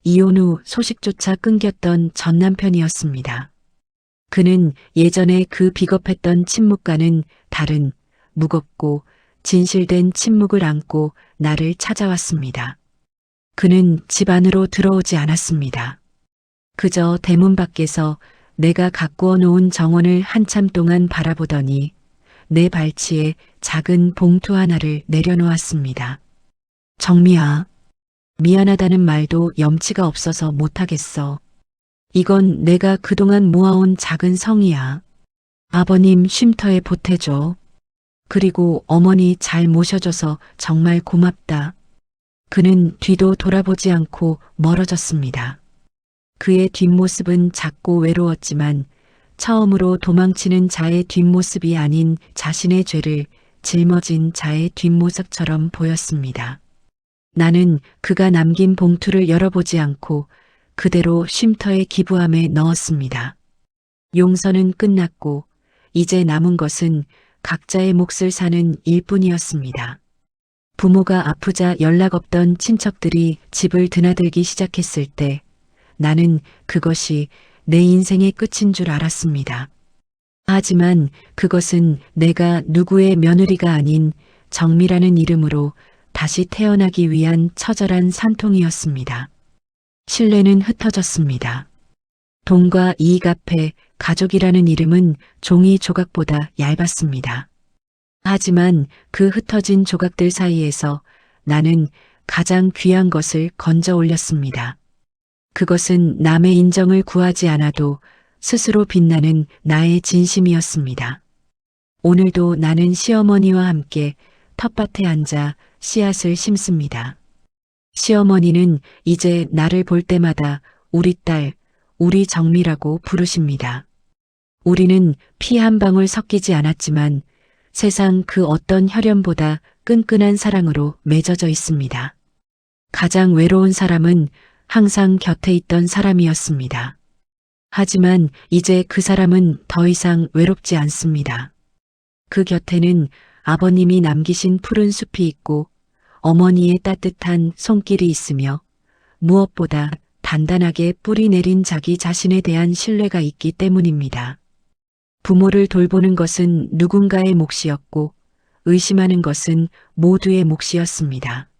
이혼 후 소식조차 끊겼던 전 남편이었습니다. 그는 예전에 그 비겁했던 침묵과는 다른 무겁고 진실된 침묵을 안고 나를 찾아왔습니다. 그는 집 안으로 들어오지 않았습니다. 그저 대문 밖에서 내가 가꾸어 놓은 정원을 한참 동안 바라보더니 내 발치에 작은 봉투 하나를 내려놓았습니다. 정미야, 미안하다는 말도 염치가 없어서 못하겠어. 이건 내가 그동안 모아온 작은 성이야. 아버님 쉼터에 보태줘. 그리고 어머니 잘 모셔줘서 정말 고맙다. 그는 뒤도 돌아보지 않고 멀어졌습니다. 그의 뒷모습은 작고 외로웠지만 처음으로 도망치는 자의 뒷모습이 아닌 자신의 죄를 짊어진 자의 뒷모습처럼 보였습니다. 나는 그가 남긴 봉투를 열어보지 않고 그대로 쉼터의 기부함에 넣었습니다. 용서는 끝났고 이제 남은 것은 각자의 몫을 사는 일뿐이었습니다. 부모가 아프자 연락 없던 친척들이 집을 드나들기 시작했을 때 나는 그것이 내 인생의 끝인 줄 알았습니다. 하지만 그것은 내가 누구의 며느리가 아닌 정미라는 이름으로 다시 태어나기 위한 처절한 산통이었습니다. 신뢰는 흩어졌습니다. 돈과 이익 앞에 가족이라는 이름은 종이 조각보다 얇았습니다. 하지만 그 흩어진 조각들 사이에서 나는 가장 귀한 것을 건져 올렸습니다. 그것은 남의 인정을 구하지 않아도 스스로 빛나는 나의 진심이었습니다. 오늘도 나는 시어머니와 함께 텃밭에 앉아 씨앗을 심습니다. 시어머니는 이제 나를 볼 때마다 우리 딸, 우리 정미라고 부르십니다. 우리는 피 한 방울 섞이지 않았지만 세상 그 어떤 혈연보다 끈끈한 사랑으로 맺어져 있습니다. 가장 외로운 사람은 항상 곁에 있던 사람이었습니다. 하지만 이제 그 사람은 더 이상 외롭지 않습니다. 그 곁에는 아버님이 남기신 푸른 숲이 있고 어머니의 따뜻한 손길이 있으며 무엇보다 단단하게 뿌리 내린 자기 자신에 대한 신뢰가 있기 때문입니다. 부모를 돌보는 것은 누군가의 몫이었고 의심하는 것은 모두의 몫이었습니다.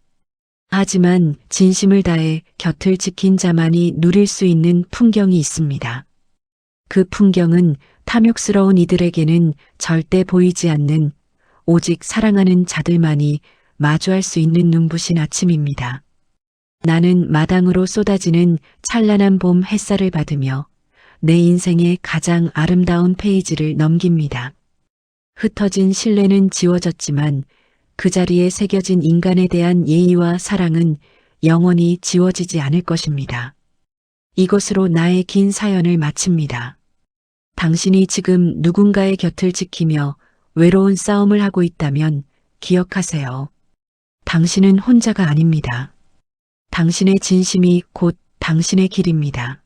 하지만 진심을 다해 곁을 지킨 자만이 누릴 수 있는 풍경이 있습니다. 그 풍경은 탐욕스러운 이들에게는 절대 보이지 않는 오직 사랑하는 자들만이 마주할 수 있는 눈부신 아침입니다. 나는 마당으로 쏟아지는 찬란한 봄 햇살을 받으며 내 인생의 가장 아름다운 페이지를 넘깁니다. 흩어진 신뢰는 지워졌지만 그 자리에 새겨진 인간에 대한 예의와 사랑은 영원히 지워지지 않을 것입니다. 이것으로 나의 긴 사연을 마칩니다. 당신이 지금 누군가의 곁을 지키며 외로운 싸움을 하고 있다면 기억하세요. 당신은 혼자가 아닙니다. 당신의 진심이 곧 당신의 길입니다.